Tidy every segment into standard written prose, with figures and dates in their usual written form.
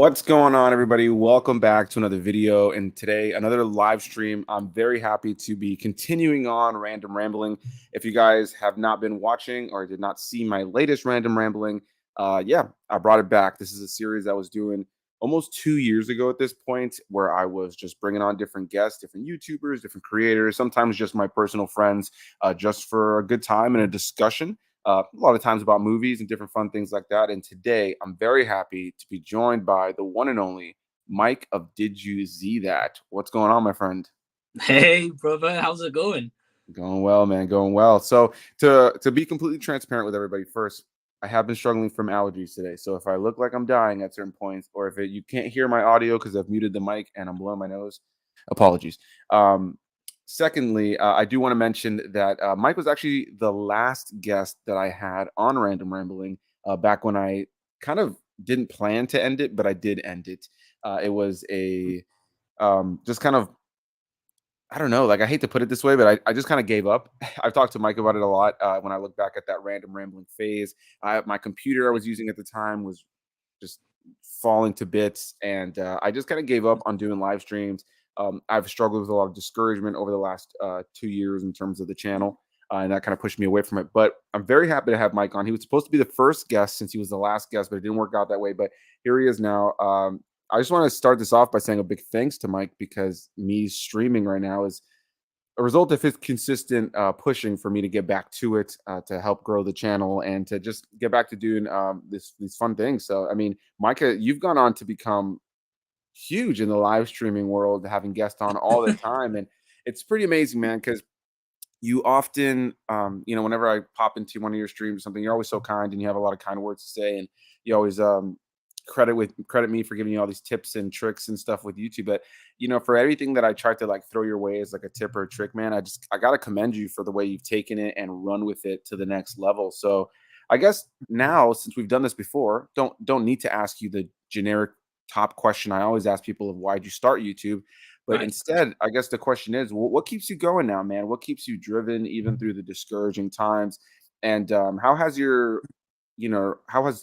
What's going on, everybody? Welcome back to another video, and today another live stream. I'm very happy to be continuing on Random Rambling. If you guys have not been watching or did not see my latest Random Rambling, yeah, I brought it back. This is a series I was doing almost 2 years ago at this point, where I was just bringing on different guests, different YouTubers, different creators, sometimes just my personal friends, just for a good time and a discussion. A lot of times about movies and different fun things like that. And today I'm very happy to be joined by the one and only Mike of Did You See That? What's going on, my friend? Hey, brother, how's it going? Going well, man. Going well. So to be completely transparent with everybody, first, I have been struggling from allergies today. So if I look like I'm dying at certain points, or if you can't hear my audio because I've muted the mic and I'm blowing my nose, apologies. Secondly, I do want to mention that Mike was actually the last guest that I had on Random Rambling back when I kind of didn't plan to end it, but I did end it. It was a just kind of, I don't know, like I hate to put it this way, but I just kind of gave up. I've talked to Mike about it a lot when I look back at that Random Rambling phase. My computer I was using at the time was just falling to bits, and I just kind of gave up on doing live streams. I've struggled with a lot of discouragement over the last 2 years in terms of the channel, and that kind of pushed me away from it. But I'm very happy to have Mike on. He was supposed to be the first guest since he was the last guest, but it didn't work out that way. But here he is now. I just want to start this off by saying a big thanks to Mike, because me streaming right now is a result of his consistent pushing for me to get back to it, to help grow the channel and to just get back to doing these fun things. So, I mean, Micah, you've gone on to become huge in the live streaming world, having guests on all the time, and it's pretty amazing, man. Because you often, whenever I pop into one of your streams or something, you're always so kind and you have a lot of kind words to say, and you always credit me for giving you all these tips and tricks and stuff with YouTube. But for everything that I tried to like throw your way as like a tip or a trick, man, I gotta commend you for the way you've taken it and run with it to the next level. So I guess now, since we've done this before, don't need to ask you the generic top question I always ask people of why'd you start YouTube. But Right. instead, I guess the question is, what keeps you going now, man? What keeps you driven even through the discouraging times? And how has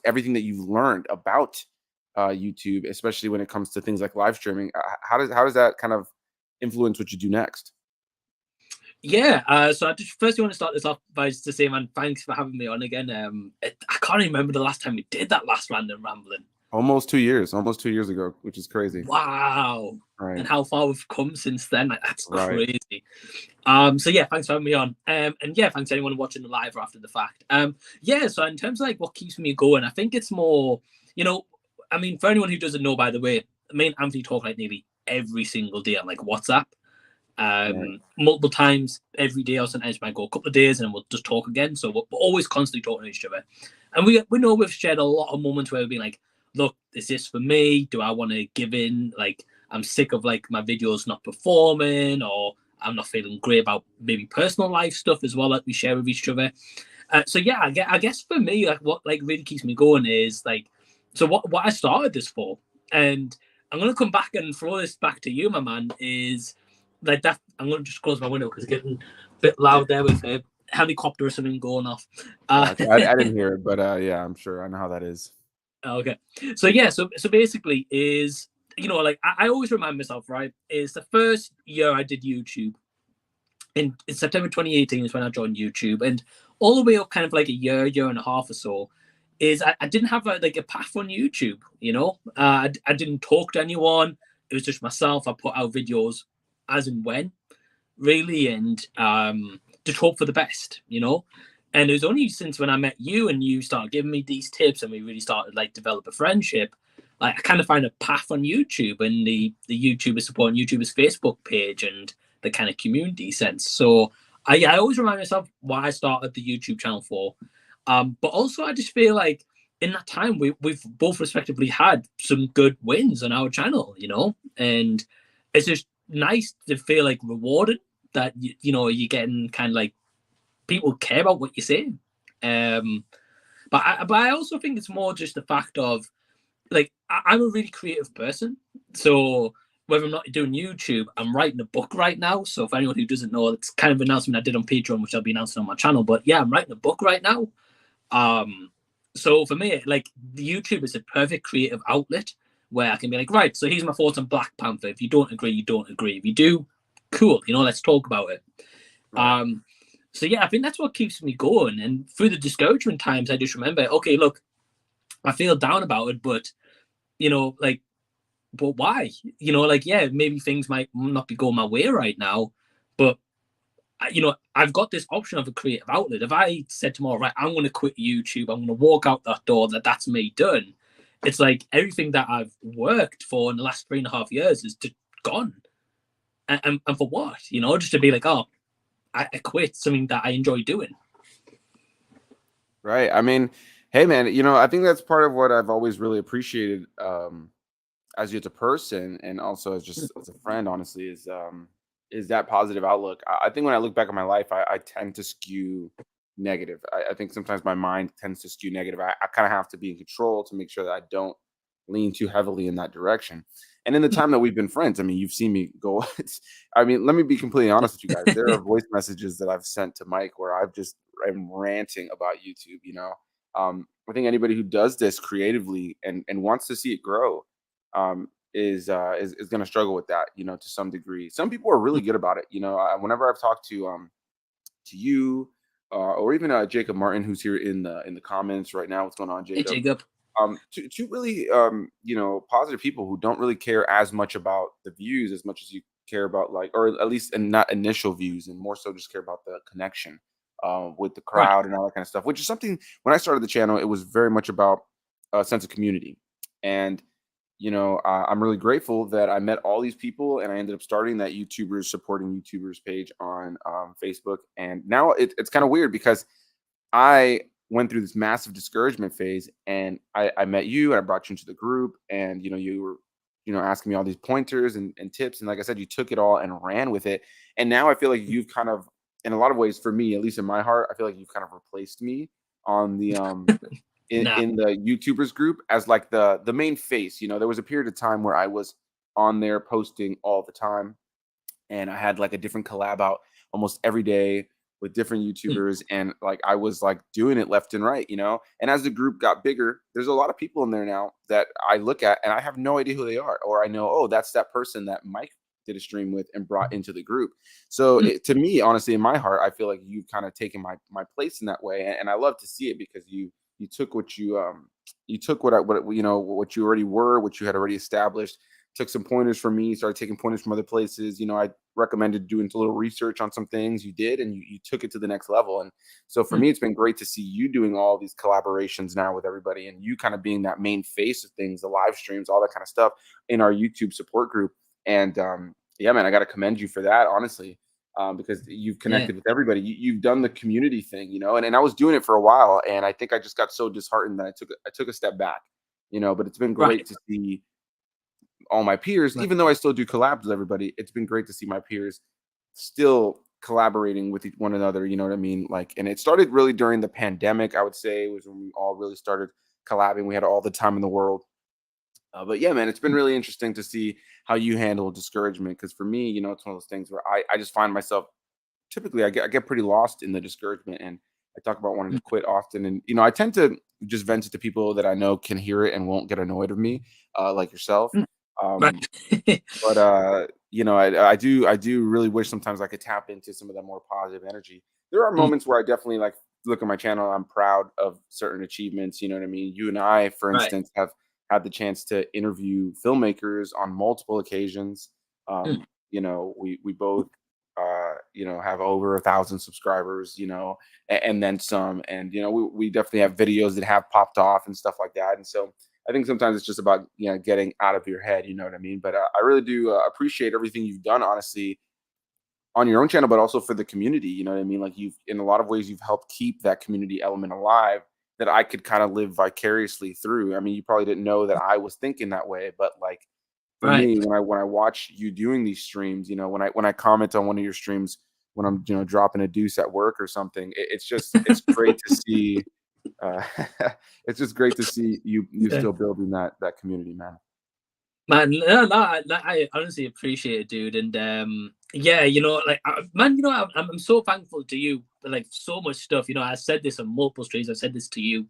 everything that you've learned about YouTube, especially when it comes to things like live streaming, how does that kind of influence what you do next? Yeah. So I just first want to start this off by just to say, man, thanks for having me on again. I can't remember the last time we did that last random rambling. Almost 2 years ago, which is crazy. Wow. Right, And how far we've come since then. Like, that's right. crazy. So yeah, thanks for having me on. And yeah, thanks to anyone watching the live or after the fact. Yeah, so in terms of like what keeps me going, I think it's more, I mean, for anyone who doesn't know, by the way, me and Anthony talk like nearly every single day on like WhatsApp. Right. Multiple times every day, or sometimes might go a couple of days and then we'll just talk again. So we're always constantly talking to each other. And we know we've shared a lot of moments where we've been like, look, is this for me? Do I want to give in? Like, I'm sick of like my videos not performing, or I'm not feeling great about maybe personal life stuff as well that we share with each other. So yeah, I guess for me, like what like really keeps me going is like, so what I started this for, and I'm gonna come back and throw this back to you, my man, is like that. I'm gonna just close my window because it's getting a bit loud there with a helicopter or something going off. Gotcha. I didn't hear it, but yeah, I'm sure I know how that is. Okay. So yeah, so basically is like I always remind myself, right? Is the first year I did YouTube in September 2018 is when I joined YouTube, and all the way up kind of like a year and a half or so, is I didn't have like a path on YouTube. I didn't talk to anyone. It was just myself. I put out videos as and when, really, and just hope for the best. And it was only since when I met you and you started giving me these tips and we really started like develop a friendship, like I kind of found a path on YouTube and the YouTubers support YouTubers Facebook page and the kind of community sense. So I always remind myself why I started the YouTube channel for. But also I just feel like in that time we've both respectively had some good wins on our channel, and it's just nice to feel like rewarded that you're getting kind of like people care about what you're saying. But I also think it's more just the fact of like I'm a really creative person. So whether I'm not doing YouTube, I'm writing a book right now. So for anyone who doesn't know, it's kind of an announcement I did on Patreon, which I'll be announcing on my channel. But yeah, I'm writing a book right now. So for me, like the YouTube is a perfect creative outlet where I can be like, right, so here's my thoughts on Black Panther. If you don't agree, you don't agree. If you do, cool, let's talk about it. Right. So yeah, I think that's what keeps me going. And through the discouragement times, I just remember, okay, look, I feel down about it, but like, but why? Yeah, maybe things might not be going my way right now, but I've got this option of a creative outlet. If I said tomorrow, right, I'm going to quit YouTube, I'm going to walk out that door, that's me done. It's like everything that I've worked for in the last 3.5 years is just gone. And for what? Just to be like, oh, I quit something that I enjoy doing. Right. I mean, hey man, I think that's part of what I've always really appreciated as you as a person, and also as just as a friend, honestly, is that positive outlook. I think when I look back on my life, I tend to skew negative. I think sometimes my mind tends to skew negative. I kind of have to be in control to make sure that I don't lean too heavily in that direction. And in the time that we've been friends, I mean, you've seen me go. I mean, let me be completely honest with you guys. There are voice messages that I've sent to Mike where I'm ranting about YouTube. I think anybody who does this creatively and wants to see it grow, is going to struggle with that, to some degree. Some people are really good about it. Whenever I've talked to you, or even Jacob Martin, who's here in the comments right now. What's going on, Hey, Jacob? Jacob. Two really positive people who don't really care as much about the views as much as you care about, like, or at least, and not initial views, and more so just care about the connection with the Right. crowd and all that kind of stuff. Which is something, when I started the channel, it was very much about a sense of community. And I'm really grateful that I met all these people, and I ended up starting that YouTubers supporting YouTubers page on Facebook. And now it's kind of weird because I went through this massive discouragement phase, and I met you, and I brought you into the group, and you were asking me all these pointers and tips, and like I said, you took it all and ran with it. And now I feel like you've kind of, in a lot of ways, for me, at least in my heart, I feel like you've kind of replaced me on the Nah. in the YouTubers group as like the main face. There was a period of time where I was on there posting all the time, and I had like a different collab out almost every day with different YouTubers, and like I was like doing it left and right. And as the group got bigger, there's a lot of people in there now that I look at and I have no idea who they are, or I know, oh, that's that person that Mike did a stream with and brought into the group. So to me, honestly, in my heart, I feel like you've kind of taken my place in that way, and I love to see it because you took what you took what you already were, what you had already established, took some pointers from me, started taking pointers from other places. I recommended doing a little research on some things, you did, and you took it to the next level. And so for me, it's been great to see you doing all these collaborations now with everybody, and you kind of being that main face of things, the live streams, all that kind of stuff in our YouTube support group. And yeah, man, I got to commend you for that, honestly. Because you've Yeah. connected with everybody. You've done the community thing, and I was doing it for a while, and I think I just got so disheartened that I took a step back, but it's been great Right. to see all my peers, Right. even though I still do collabs with everybody. It's been great to see my peers still collaborating with one another. You know what I mean? Like, and it started really during the pandemic. I would say was when we all really started collabing. We had all the time in the world. But yeah, man, it's been really interesting to see how you handle discouragement. Because for me, it's one of those things where I just find myself, typically I get pretty lost in the discouragement, and I talk about wanting to quit often. And I tend to just vent it to people that I know can hear it and won't get annoyed of me, like yourself. Um, Right. but I do really wish sometimes I could tap into some of that more positive energy. There are moments where I definitely like look at my channel. I'm proud of certain achievements. You know what I mean? You and I, for Right. instance, have had the chance to interview filmmakers on multiple occasions. We both have over 1,000 subscribers, and then some. And we definitely have videos that have popped off and stuff like that. And so I think sometimes it's just about getting out of your head. You know what I mean? But I really do appreciate everything you've done, honestly, on your own channel, but also for the community. You know what I mean? Like, you've, in a lot of ways, you've helped keep that community element alive that I could kind of live vicariously through. I mean, you probably didn't know that I was thinking that way, but like for Right. me, when I watch you doing these streams, when I comment on one of your streams when I'm dropping a deuce at work or something, it's great to see. Uh, it's just great to see you Yeah. still building that community, man. Man, no, I honestly appreciate it, dude. And yeah, like, man, I'm so thankful to you for like so much stuff. I said this on multiple streams. I said this to you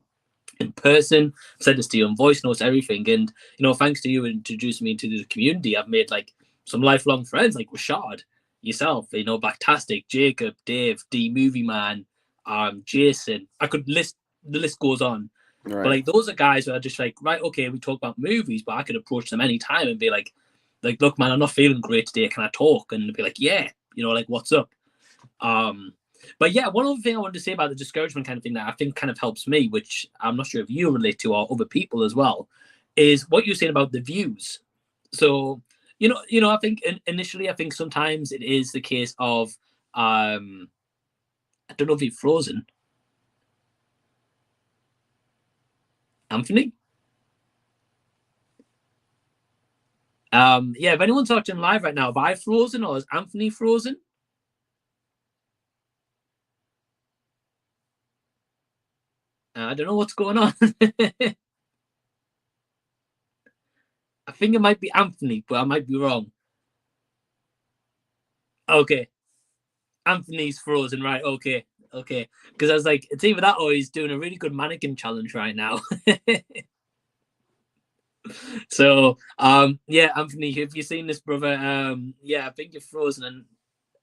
in person. I've said this to you on voice notes, everything. And, you know, thanks to you introducing me to the community, I've made like some lifelong friends like Rashad, yourself, you know, Backtastic, Jacob, Dave, D Movie Man, Jason. I could list, the list goes on. Right. But like those are guys who are just like, right, okay, we talk about movies, but I could approach them anytime and be like, look, man, I'm not feeling great today. Can I talk? And be like, yeah, you know, like, what's up? But yeah, one other thing I wanted to say about the discouragement kind of thing that I think kind of helps me, which I'm not sure if you relate to or other people as well, is what you're saying about the views. So, I think initially, I think sometimes it is the case of, I don't know if you've frozen. Anthony? Yeah, if anyone's watching live right now, have I frozen or is Anthony frozen? I don't know what's going on. I think it might be Anthony, but I might be wrong. Okay. Anthony's frozen, right? Okay. Because I was like, it's either that or he's doing a really good mannequin challenge right now. So, yeah, Anthony, have you seen this, brother? Yeah, I think you're frozen,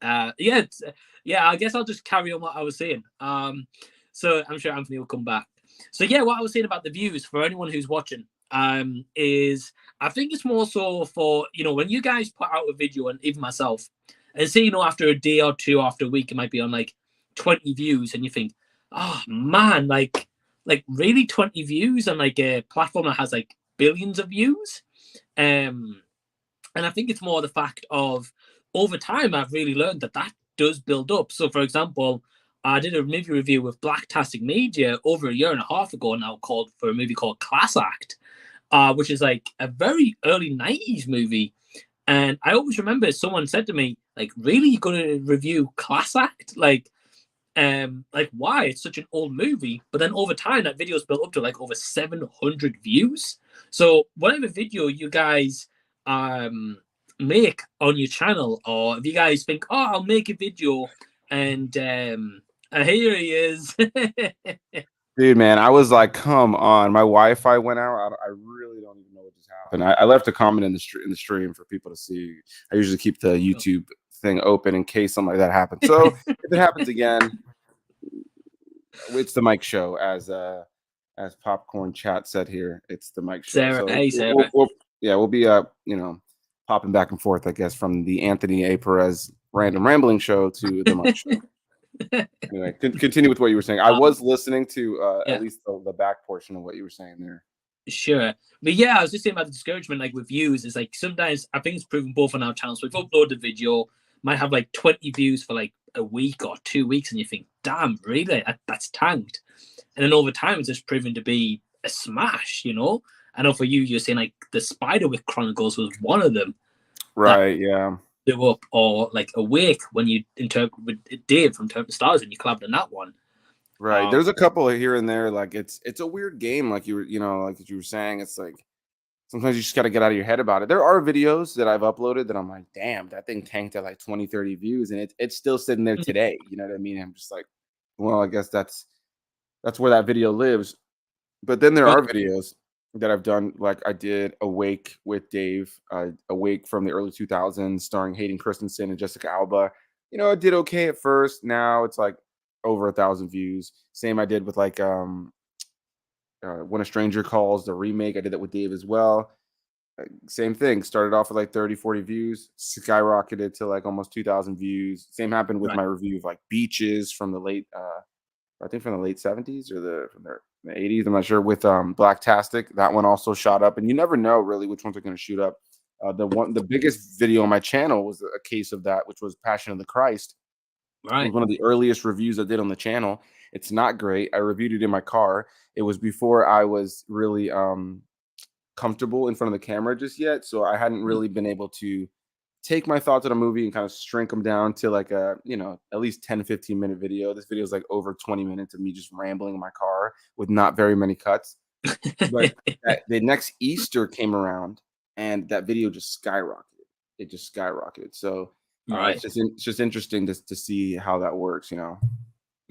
and yeah, I guess I'll just carry on what I was saying. So I'm sure Anthony will come back. So yeah, what I was saying about the views for anyone who's watching, is I think it's more so for, when you guys put out a video, and even myself, and say, after a day or two, after a week, it might be on like 20 views, and you think, oh man, like really 20 views on like a platform that has like billions of views. And I think it's more the fact of, over time, I've really learned that does build up. So, for example, I did a movie review with Blacktastic Media over a year and a half ago now, for a movie called Class Act, which is like a very early 90s movie. And I always remember someone said to me, like, really, you're going to review Class Act? Like, why? It's such an old movie. But then over time, that video's built up to like over 700 views. So whatever video you guys make on your channel, or if you guys think, oh, I'll make a video, and here he is. Dude, man, I was like, come on. My Wi-Fi went out. I really don't even know what just happened. I left a comment in the stream for people to see. I usually keep the YouTube thing open in case something like that happens. So if it happens again, it's the Mike Show, as Popcorn Chat said here. It's the Mike Show. Sarah, So hey, Sarah. we'll be popping back and forth, I guess, from the Anthony A. Perez Random Rambling Show to the Mike Show. Anyway, continue with what you were saying. I was listening to at least the back portion of what you were saying there. Sure. But yeah, I was just saying about the discouragement, like with views, is like sometimes I think it's proven both on our channels. So we've uploaded a video, might have like 20 views for like a week or 2 weeks, and you think, damn, really? That's tanked. And then over time, it's just proven to be a smash, I know for you, you're saying like the Spiderwick Chronicles was one of them. Right, yeah. Blew up, or like Awake when you interpret with Dave from Turn the Stars and you collabed on that one. Right. There's a couple here and there. Like it's a weird game. Like you were saying, it's like sometimes you just got to get out of your head about it. There are videos that I've uploaded that I'm like, damn, that thing tanked at like 20, 30 views, and it's still sitting there today. You know what I mean? I'm just like, well, I guess that's where that video lives. But then there are videos that I've done, like I did Awake with Dave, Awake from the early 2000s, starring Hayden Christensen and Jessica Alba. It did okay at first. Now it's like over 1,000 views. Same I did with like When a Stranger Calls, the remake. I did that with Dave as well. Same thing. Started off with like 30, 40 views, skyrocketed to like almost 2,000 views. Same happened with my review of like Beaches from the late, I think from the late 70s or from the 80s. I'm not sure. With Blacktastic, that one also shot up, and you never know really which ones are going to shoot up. The biggest video on my channel was a case of that, which was Passion of the Christ. Right. It was one of the earliest reviews I did on the channel. It's not great. I reviewed it in my car. It was before I was really comfortable in front of the camera just yet. So I hadn't really been able to take my thoughts on a movie and kind of shrink them down to like a, at least 10, 15 minute video. This video is like over 20 minutes of me just rambling in my car with not very many cuts. But the next Easter came around and that video just skyrocketed. It just skyrocketed. So it's just interesting to see how that works,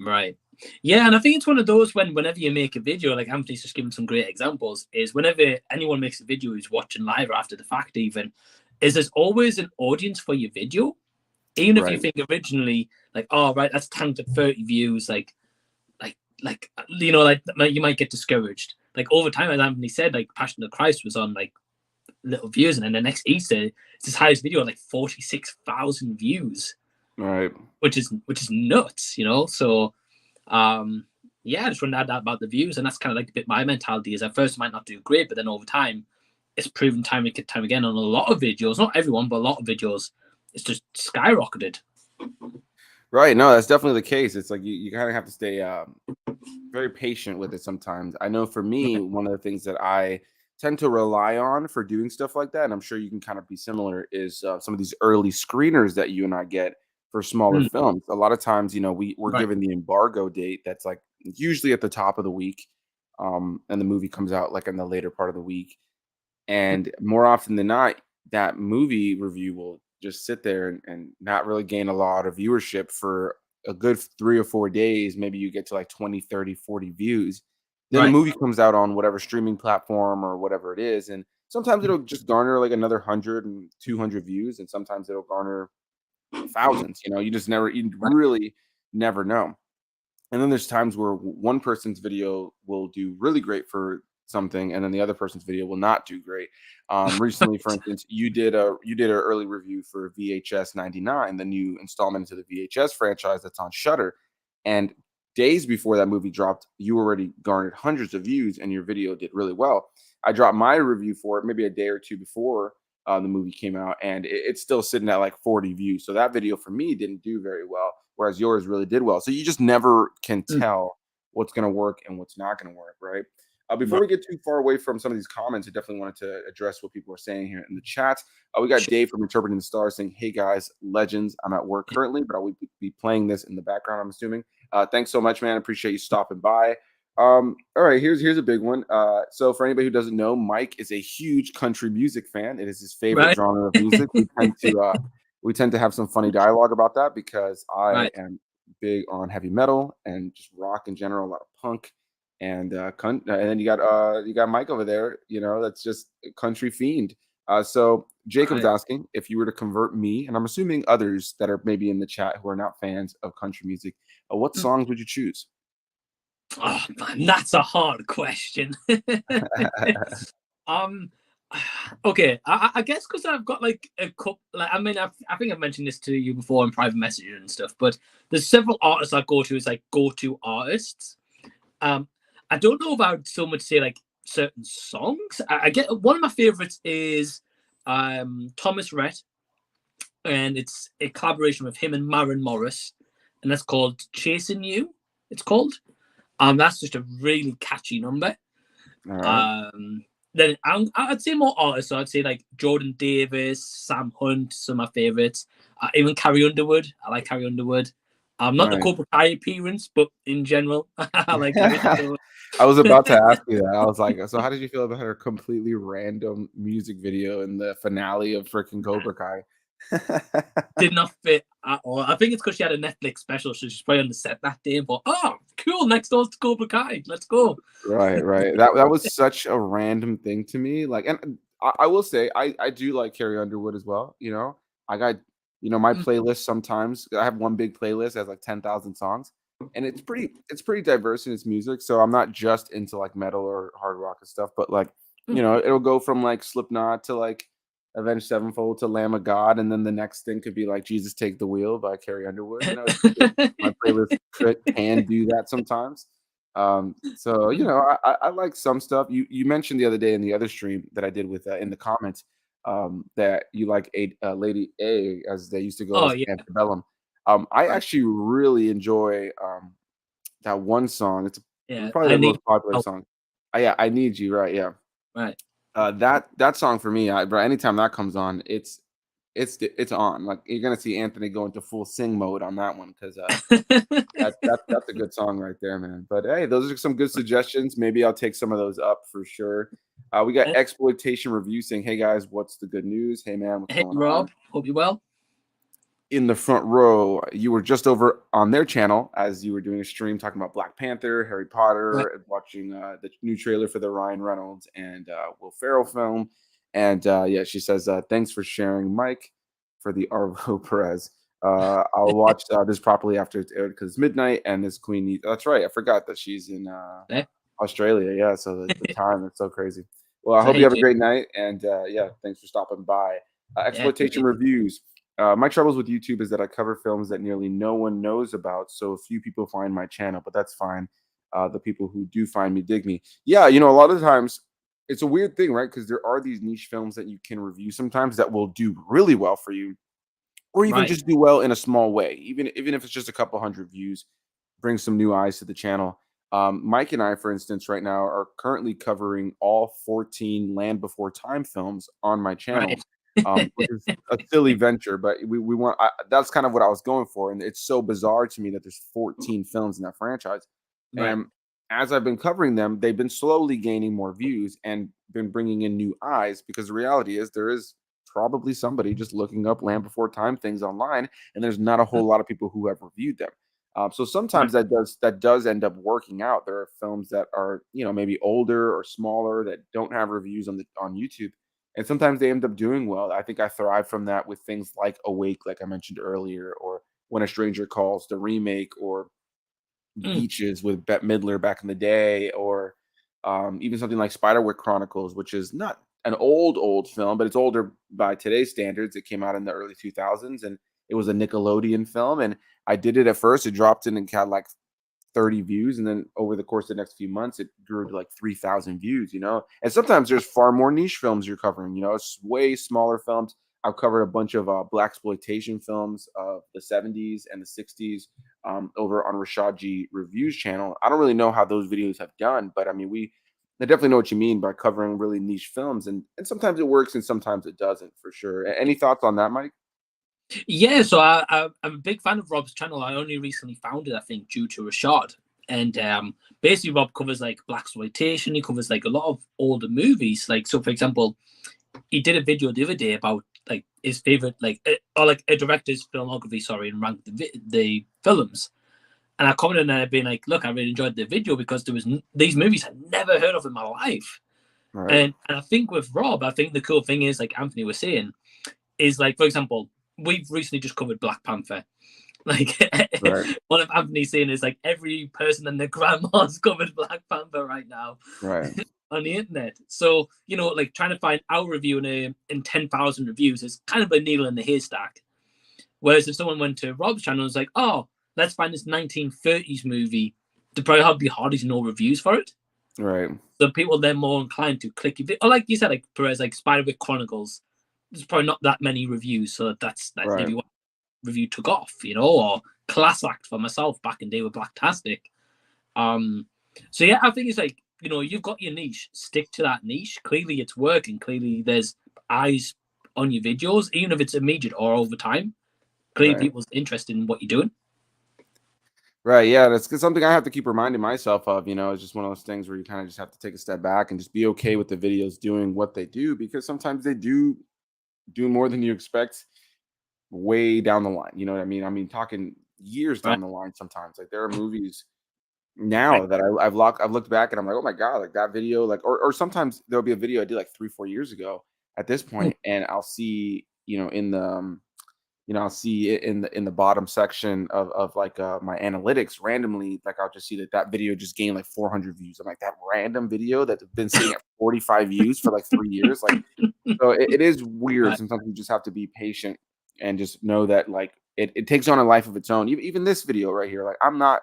Right. Yeah, and I think it's one of those whenever you make a video, like Anthony's just given some great examples, is whenever anyone makes a video who's watching live or after the fact even, is there's always an audience for your video. Even if you Right. think originally, like, oh right, that's tanked at 30 views, like you know, like you might get discouraged. Like over time, as Anthony said, like Passion of Christ was on like little views, and then the next Easter, it's his highest video, like 46,000 views, Right. which is nuts, you know. So yeah, I just want to add that about the views, and that's kind of like a bit my mentality is at first it might not do great, but then over time, it's proven time and time again on a lot of videos, not everyone, but a lot of videos, it's just skyrocketed. Right. No, that's definitely the case. It's like you kind of have to stay very patient with it sometimes. I know for me, one of the things that I tend to rely on for doing stuff like that, and I'm sure you can kind of be similar, is some of these early screeners that you and I get for smaller Mm, films. A lot of times, we're right. given the embargo date that's like usually at the top of the week, and the movie comes out like in the later part of the week. And more often than not, that movie review will just sit there and not really gain a lot of viewership for a good 3 or 4 days. Maybe you get to like 20, 30, 40 views. Then the Right. movie comes out on whatever streaming platform or whatever it is. And sometimes it'll just garner like another 100 and 200 views. And sometimes it'll garner thousands. You just you Right. really never know. And then there's times where one person's video will do really great for something, and then the other person's video will not do great. Recently, for instance, you did an early review for VHS 99, the new installment into the VHS franchise that's on Shutter. And days before that movie dropped, you already garnered hundreds of views, and your video did really well. I dropped my review for it maybe a day or two before the movie came out, and it's still sitting at like 40 views. So that video for me didn't do very well, whereas yours really did well. So you just never can Mm, tell what's going to work and what's not going to work, right? Before right. we get too far away from some of these comments, I definitely wanted to address what people are saying here in the chat. We got Sure. Dave from Interpreting the Stars saying, "Hey guys, legends. I'm at work currently, but I will be playing this in the background. I'm assuming. Thanks so much, man. Appreciate you stopping by. All right, here's a big one. So for anybody who doesn't know, Mike is a huge country music fan. It is his favorite Right. genre of music. We tend to have some funny dialogue about that because I Right. am big on heavy metal and just rock in general, a lot of punk and and then you got Mike over there, that's just a country fiend. So Jacob's Right. asking if you were to convert me, and I'm assuming others that are maybe in the chat who are not fans of country music, what Mm. songs would you choose? Oh man, that's a hard question. um, okay, I guess because I've got like a couple. Like, I mean, I think I've mentioned this to you before in private messages and stuff. But there's several artists I go to as like go-to artists. Um, I don't know if I would so much say like certain songs. I get one of my favorites is Thomas Rhett, and it's a collaboration with him and Maren Morris, and that's called "Chasing You." It's called. That's just a really catchy number. All right. Then I'd say more artists. So I'd say like Jordan Davis, Sam Hunt, some of my favorites. Even Carrie Underwood. I like Carrie Underwood. Not the Nice. Cobra Kai appearance, but in general, I like Carrie Underwood. I was about to ask you that. I was like, so how did you feel about her completely random music video in the finale of freaking Cobra Kai? Did not fit at all. I think it's because she had a Netflix special, so she's probably on the set that day and thought, oh, cool, next door's to Cobra Kai. Let's go. Right, right. That was such a random thing to me. Like, and I will say I do like Carrie Underwood as well. I got my playlist. Sometimes I have one big playlist that has like 10,000 songs, and it's pretty diverse in its music. So I'm not just into like metal or hard rock and stuff, but like it'll go from like Slipknot to like Avenged Sevenfold to Lamb of God, and then the next thing could be like Jesus Take the Wheel by Carrie Underwood. My playlist can do that sometimes. So I like some stuff. You mentioned the other day in the other stream that I did with in the comments that you like Lady A, as they used to go Oh as yeah, Antebellum. I right. actually really enjoy that one song. It's Yeah, probably I their need most popular help. song. Yeah, I Need You, right? Yeah. Right. That song for me, bro, anytime that comes on, it's on. Like you're gonna see Anthony go into full sing mode on that one because that's a good song right there, man. But hey, those are some good suggestions. Maybe I'll take some of those up for sure. We got exploitation review saying, "Hey guys, what's the good news? Hey man, what's Hey going on?" Rob, hope you're well. in the front row. You were just over on their channel as you were doing a stream talking about Black Panther, Harry Potter, and watching the new trailer for the Ryan Reynolds and Will Ferrell film. And yeah, she says, thanks for sharing, Mike, for the Arvo Perez. I'll watch this properly after it's aired because it's midnight and this queen needs. That's right. I forgot that she's in Yeah. Australia. Yeah. So the time, it's so crazy. Well, I So hope hey, you have a Jim. great night. And yeah, thanks for stopping by. Exploitation Yeah. reviews. My troubles with YouTube is that I cover films that nearly no one knows about. So few people find my channel, but that's fine. The people who do find me dig me. Yeah. You know, a lot of times it's a weird thing, right? Because there are these niche films that you can review sometimes that will do really well for you or even Right. just do well in a small way, even if it's just a couple hundred views, bring some new eyes to the channel. Mike and I, for instance, right now are currently covering all 14 Land Before Time films on my channel, Right. which is a silly venture, but we want. That's kind of what I was going for, and it's so bizarre to me that there's 14 films in that franchise. Right. And as I've been covering them, they've been slowly gaining more views and been bringing in new eyes because the reality is there is probably somebody just looking up Land Before Time things online, and there's not a whole lot of people who have reviewed them. So Right. sometimes that does end up working out. There are films that are maybe older or smaller that don't have reviews on YouTube, and sometimes they end up doing well. I think I thrive from that with things like Awake, like I mentioned earlier, or When a Stranger Calls, the remake, or Mm. Beaches with Bette Midler back in the day, or even something like Spiderwick Chronicles, which is not an old film, but it's older by today's standards. It came out in the early 2000s, and it was a Nickelodeon film. And I did it at first; it dropped in and had like 30 views, and then over the course of the next few months, it grew to like 3,000 views. And sometimes there's far more niche films you're covering. It's way smaller films. I've covered a bunch of black exploitation films of the 70s and the 60s over on Rashad G Reviews channel. I don't really know how those videos have done, but I mean, I definitely know what you mean by covering really niche films, and sometimes it works and sometimes it doesn't, for sure. Any thoughts on that, Mike? Yeah, so I'm a big fan of Rob's channel. I only recently found it, I think, due to Rashad. And basically, Rob covers like black exploitation. He covers like a lot of older movies. Like, so for example, he did a video the other day about like his favorite, or like a director's filmography, sorry, and ranked the films. And I commented and I'd been like, look, I really enjoyed the video because there was these movies I'd never heard of in my life. Right, And I think with Rob, I think the cool thing is, like Anthony was saying, is like, for example, we've recently just covered Black Panther. Like right, one of Anthony's saying is like every person and their grandma's covered Black Panther right now right, on the internet. So, like trying to find our review in 10,000 reviews is kind of a needle in the haystack. Whereas if someone went to Rob's channel and was like, oh, let's find this 1930s movie, there'd probably be hardly no reviews for it. right, So people then more inclined to click it. Or like you said, like Perez, like Spiderwick Chronicles, there's probably not that many reviews. So that's right. maybe what review took off, or Class Act for myself back in day with Blacktastic. So yeah, I think it's like, you've got your niche, stick to that niche. Clearly it's working. Clearly there's eyes on your videos, even if it's immediate or over time. Clearly Right. people's interested in what you're doing. Right. Yeah. Something I have to keep reminding myself of. It's just one of those things where you kind of just have to take a step back and just be okay with the videos doing what they do, because sometimes they do more than you expect way down the line. You know what I mean? I mean, talking years Right. down the line sometimes. Like, there are movies now that I've looked back and I'm like, oh my God, like that video, like, or sometimes there'll be a video I did like 3-4 years ago at this Mm. point, and I'll see, in the I'll see it in the bottom section of like my analytics randomly. Like, I'll just see that video just gained like 400 views. I'm like, that random video that's been sitting at 45 views for like 3 years. Like, so it is weird. Right. Sometimes you just have to be patient and just know that like it takes on a life of its own. Even this video right here, like, I'm not,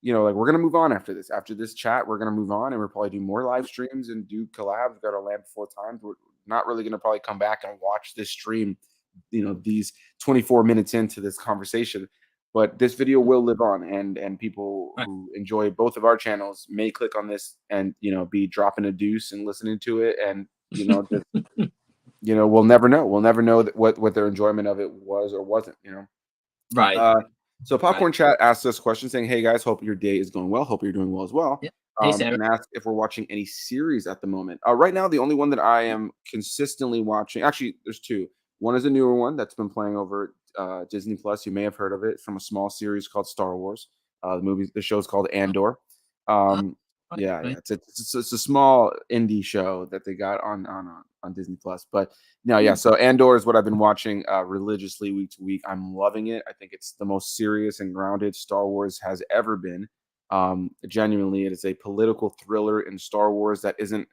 like, we're gonna move on after this. After this chat, we're gonna move on and we'll probably do more live streams and do collabs. Got our Land Before Time. We're not really gonna probably come back and watch this stream, these 24 minutes into this conversation. But this video will live on, and people Right. who enjoy both of our channels may click on this and be dropping a deuce and listening to it, and just we'll never know. We'll never know what their enjoyment of it was or wasn't. Right. Uh, so Right. Popcorn Chat asked us questions saying, "Hey guys, hope your day is going well. Hope you're doing well as well." Yeah. Hey, Sarah. And asked if we're watching any series at the moment. Right now, the only one that I am consistently watching, actually, there's two. One is a newer one that's been playing over Disney Plus. You may have heard of it from a small series called Star Wars. The show's called Andor. Ah, Um, right, yeah, right. it's a small indie show that they got on Disney Plus. But no, yeah. Hmm. So Andor is what I've been watching religiously week to week. I'm loving it. I think it's the most serious and grounded Star Wars has ever been. Genuinely, it is a political thriller in Star Wars that isn't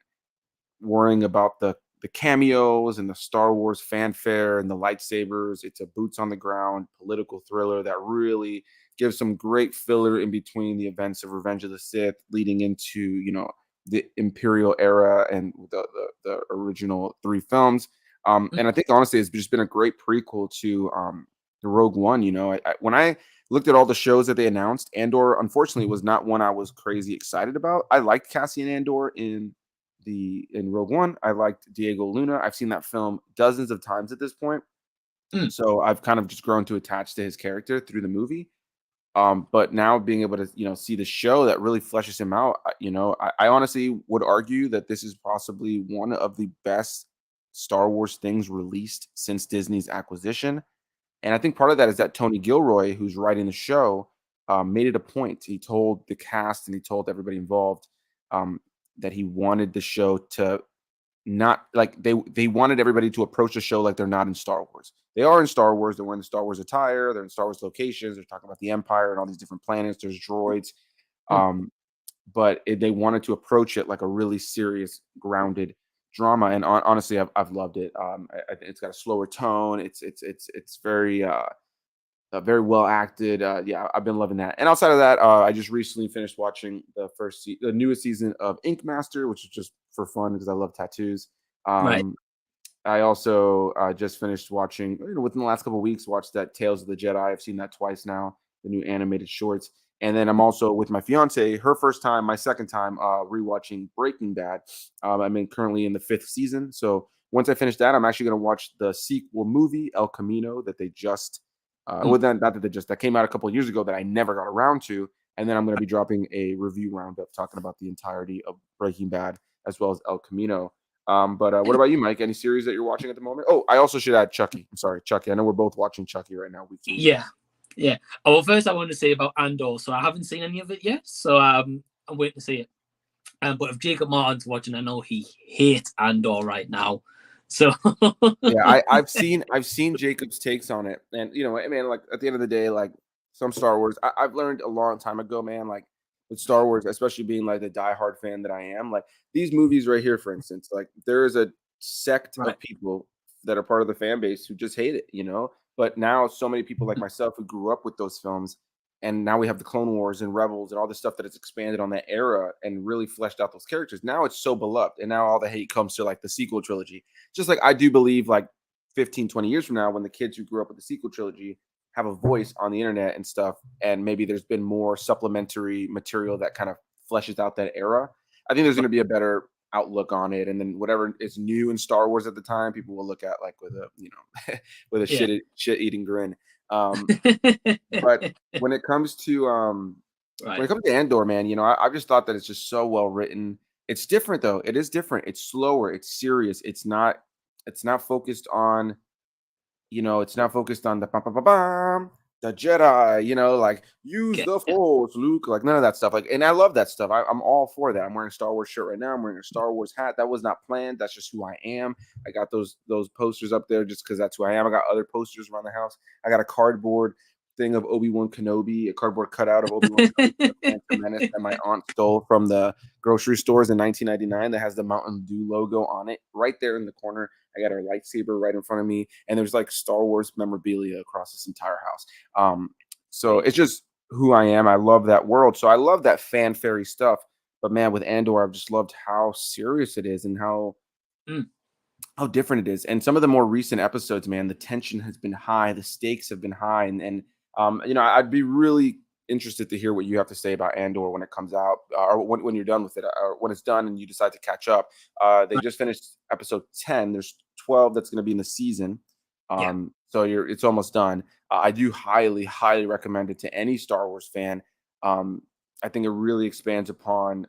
worrying about the cameos and the Star Wars fanfare and the lightsabers. It's a boots on the ground political thriller that really gives some great filler in between the events of Revenge of the Sith, leading into the Imperial era and the original three films. And I think honestly, it's just been a great prequel to the Rogue One. When I looked at all the shows that they announced, Andor unfortunately was not one I was crazy excited about. I liked Cassian Andor in Rogue One. I liked Diego Luna. I've seen that film dozens of times at this point. Mm. So I've kind of just grown to attach to his character through the movie. But now being able to, see the show that really fleshes him out, I honestly would argue that this is possibly one of the best Star Wars things released since Disney's acquisition. And I think part of that is that Tony Gilroy, who's writing the show, made it a point. He told the cast and he told everybody involved um, that he wanted the show to not like they wanted everybody to approach the show like they're not in Star Wars. They are in Star Wars. They're wearing the Star Wars attire. They're in Star Wars locations. They're talking about the Empire and all these different planets. There's droids. Mm. Um, but they wanted to approach it like a really serious, grounded drama. And honestly, I've loved it. I think it's got a slower tone. It's very well acted. Yeah, I've been loving that. And outside of that, I just recently finished watching the newest season of Ink Master, which is just for fun because I love tattoos. Right. Um, I also just finished watching, within the last couple of weeks, watched that Tales of the Jedi. I've seen that twice now, the new animated shorts. And then I'm also with my fiance, her first time, my second time, rewatching Breaking Bad. Currently in the fifth season. So once I finish that, I'm actually going to watch the sequel movie El Camino that they just, Mm. not that they just that came out a couple of years ago that I never got around to. And then I'm going to be dropping a review roundup talking about the entirety of Breaking Bad as well as El Camino. But what about you, Mike? Any series that you're watching at the moment? Oh, I also should add Chucky. I'm sorry, Chucky. I know we're both watching Chucky right now, week to week. Yeah, yeah. Oh, well, first I want to say about Andor. So I haven't seen any of it yet. So I'm waiting to see it. But if Jacob Martin's watching, I know he hates Andor right now. So Yeah, I've seen Jacob's takes on it, and I mean, like at the end of the day, like some Star Wars, I've learned a long time ago, man. Like with Star Wars, especially being like the diehard fan that I am, like these movies right here, for instance, like there is a sect right. of people that are part of the fan base who just hate it. But now so many people like myself who grew up with those films, and now we have the Clone Wars and Rebels and all this stuff that has expanded on that era and really fleshed out those characters. Now it's so beloved, and now all the hate comes to like the sequel trilogy. Just like I do believe like 15, 20 years from now, when the kids who grew up with the sequel trilogy have a voice on the internet and stuff, and maybe there's been more supplementary material that kind of fleshes out that era, I think there's going to be a better outlook on it. And then whatever is new in Star Wars at the time, people will look at like with a, with a Yeah. shit eating grin. But when it comes to Right. Andor, man, I've just thought that it's just so well written. It's different though. It is different. It's slower. It's serious. It's not focused on, it's not focused on the bam, bam, bam, bam, the Jedi, like use Okay. the Yeah. Force, Luke, like none of that stuff. Like, and I love that stuff. I'm all for that. I'm wearing a Star Wars shirt right now. I'm wearing a Star Wars hat. That was not planned. That's just who I am. I got those posters up there just because that's who I am. I got other posters around the house. I got a cardboard thing of Obi-Wan Kenobi, a cardboard cutout of Obi-Wan Kenobi from the Phantom Menace that my aunt stole from the grocery stores in 1999 that has the Mountain Dew logo on it right there in the corner. I got our lightsaber right in front of me, and there's like Star Wars memorabilia across this entire house. So it's just who I am. I love that world. So I love that fanfare stuff. But man, with Andor, I've just loved how serious it is and Mm. how different it is. And some of the more recent episodes, man, the tension has been high, the stakes have been high, and I'd be really interested to hear what you have to say about Andor when it comes out, or when you're done with it, or when it's done and you decide to catch up. They Right. just finished episode 10. There's 12 that's going to be in the season. Yeah. So it's almost done. I do highly, highly recommend it to any Star Wars fan. I think it really expands upon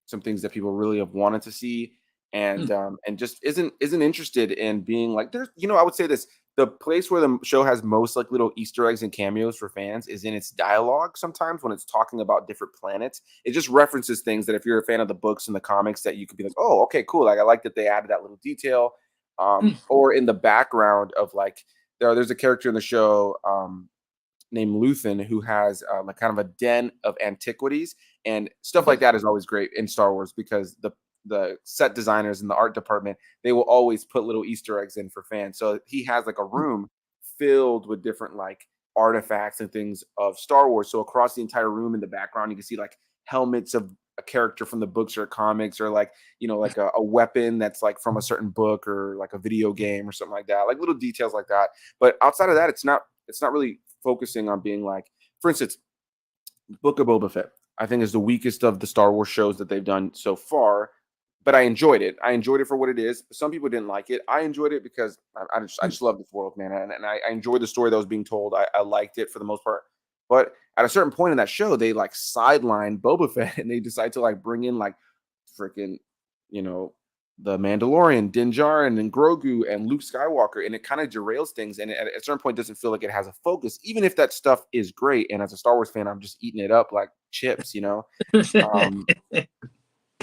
some things that people really have wanted to see, Mm. and just isn't interested in being like there's. I would say this. the place where the show has most like little Easter eggs and cameos for fans is in its dialogue. Sometimes when it's talking about different planets, it just references things that if you're a fan of the books and the comics, that you could be like, oh, okay, cool. Like I like that they added that little detail. Mm. Or in the background of like there's a character in the show named Luthen who has like kind of a den of antiquities and stuff like that is always great in Star Wars because the set designers in the art department, they will always put little Easter eggs in for fans. So he has like a room filled with different like artifacts and things of Star Wars. So across the entire room in the background, you can see like helmets of a character from the books or comics, or like, you know, like a weapon that's like from a certain book or like a video game or something like that, like little details like that. But outside of that, it's not really focusing on being like, for instance, Book of Boba Fett, I think is the weakest of the Star Wars shows that they've done so far. But I enjoyed it. I enjoyed it for what it is. Some people didn't like it. I enjoyed it because I just love this world, man. And I enjoyed the story that was being told. I liked it for the most part. But at a certain point in that show, they like sideline Boba Fett and they decide to like bring in like freaking, you know, the Mandalorian, Din Djarin, and Grogu and Luke Skywalker, and it kind of derails things. And at a certain point, doesn't feel like it has a focus, even if that stuff is great. And as a Star Wars fan, I'm just eating it up like chips, you know.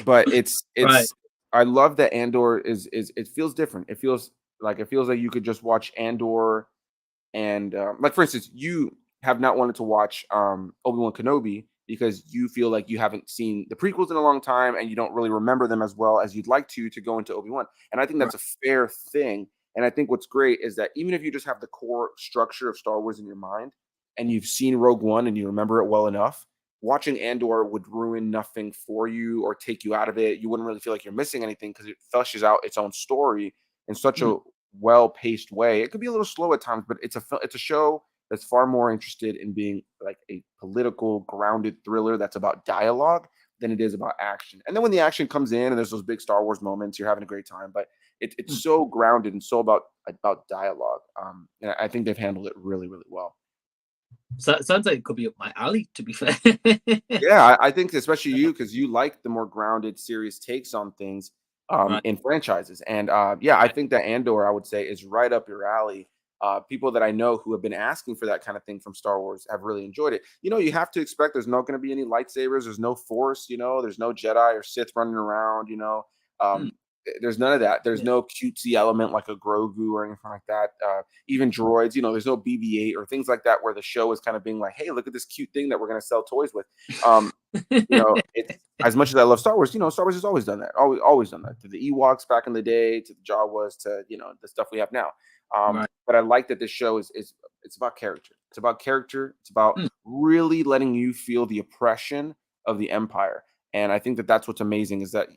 But it's Right. I love that Andor is it feels different. It feels like you could just watch Andor and like for instance, you have not wanted to watch Obi-Wan Kenobi because you feel like you haven't seen the prequels in a long time and you don't really remember them as well as you'd like to go into Obi-Wan. And I think Right. that's a fair thing. And I think what's great is that even if you just have the core structure of Star Wars in your mind and you've seen Rogue One and you remember it well enough, watching Andor would ruin nothing for you or take you out of it. You wouldn't really feel like you're missing anything because it fleshes out its own story in such Mhm. a well-paced way. It could be a little slow at times, but it's a show that's far more interested in being like a political grounded thriller that's about dialogue than it is about action. And then when the action comes in and there's those big Star Wars moments, you're having a great time. But it's Mm. so grounded and so about dialogue. And I think they've handled it really, really well. So it sounds like it could be up my alley, to be fair. Yeah, I think especially you because you like the more grounded, serious takes on things Right. in franchises. And yeah, I think that Andor, I would say, is right up your alley. People that I know who have been asking for that kind of thing from Star Wars have really enjoyed it. You know, you have to expect there's not going to be any lightsabers, there's no Force, you know, there's no Jedi or Sith running around, you know. Mm. There's none of that. There's Yeah. no cutesy element like a Grogu or anything like that. Even droids, you know, there's no BB-8 or things like that where the show is kind of being like, hey, look at this cute thing that we're going to sell toys with. Um, you know, it's as much as I love Star Wars, you know, Star Wars has always done that. Always done that. To the Ewoks back in the day, to the Jawas, to, you know, the stuff we have now. Right. But I like that this show is it's about character. It's about character. It's about Mm. really letting you feel the oppression of the Empire. And I think that that's what's amazing is that,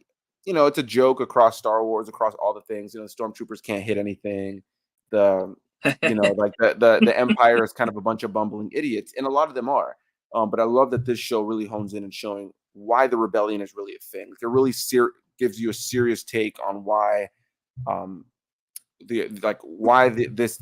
you know, it's a joke across Star Wars, across all the things. You know, the stormtroopers can't hit anything. The you know, like the Empire is kind of a bunch of bumbling idiots, and a lot of them are. But I love that this show really hones in and showing why the rebellion is really a thing. It really gives you a serious take on why um, this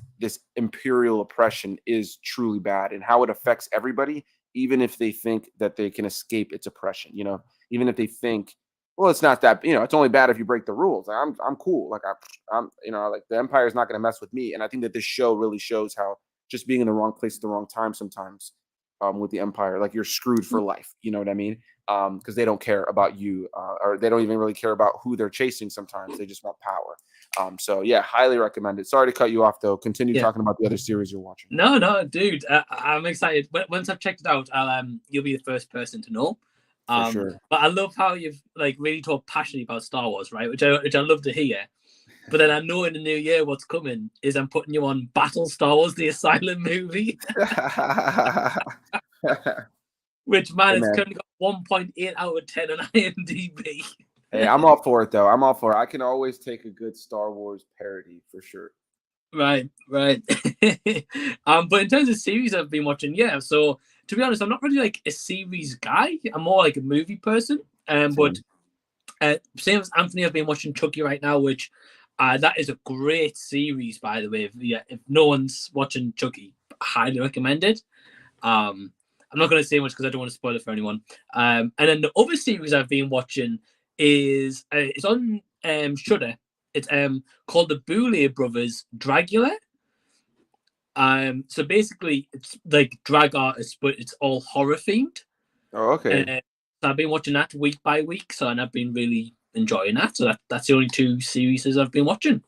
imperial oppression is truly bad and how it affects everybody, even if they think that they can escape its oppression. You know, even if they think, well, it's not that, you know, it's only bad if you break the rules. I'm cool. Like I'm you know, like the Empire is not going to mess with me. And I think that this show really shows how just being in the wrong place at the wrong time sometimes with the Empire, like you're screwed for life. You know what I mean? Because they don't care about you, or they don't even really care about who they're chasing. Sometimes they just want power. So yeah, highly recommend it. Sorry to cut you off though. Continue Yeah. talking about the other series you're watching. No, dude. I'm excited. Once I've checked it out, you'll be the first person to know. For sure. But I love how you've like really talked passionately about Star Wars, right? Which I love to hear. But then I know in the new year what's coming is I'm putting you on Battle Star Wars: The Asylum movie, which man, Hey, it's man. currently got 1.8 out of 10 on IMDb. Hey, I'm all for it though. I'm all for it. I can always take a good Star Wars parody for sure. Right. But in terms of series I've been watching, yeah. So to be honest, I'm not really like a series guy. I'm more like a movie person. But Same. same as Anthony, I've been watching Chucky right now, which that is a great series, by the way. If no one's watching Chucky, I highly recommend it. I'm not going to say much because I don't want to spoil it for anyone. And then the other series I've been watching is it's on Shudder. It's called the Boulet Brothers Dragula. So basically, it's like drag artists, but it's all horror themed. Oh, okay. So I've been watching that week by week, and I've been really enjoying that. So that's the only two series I've been watching.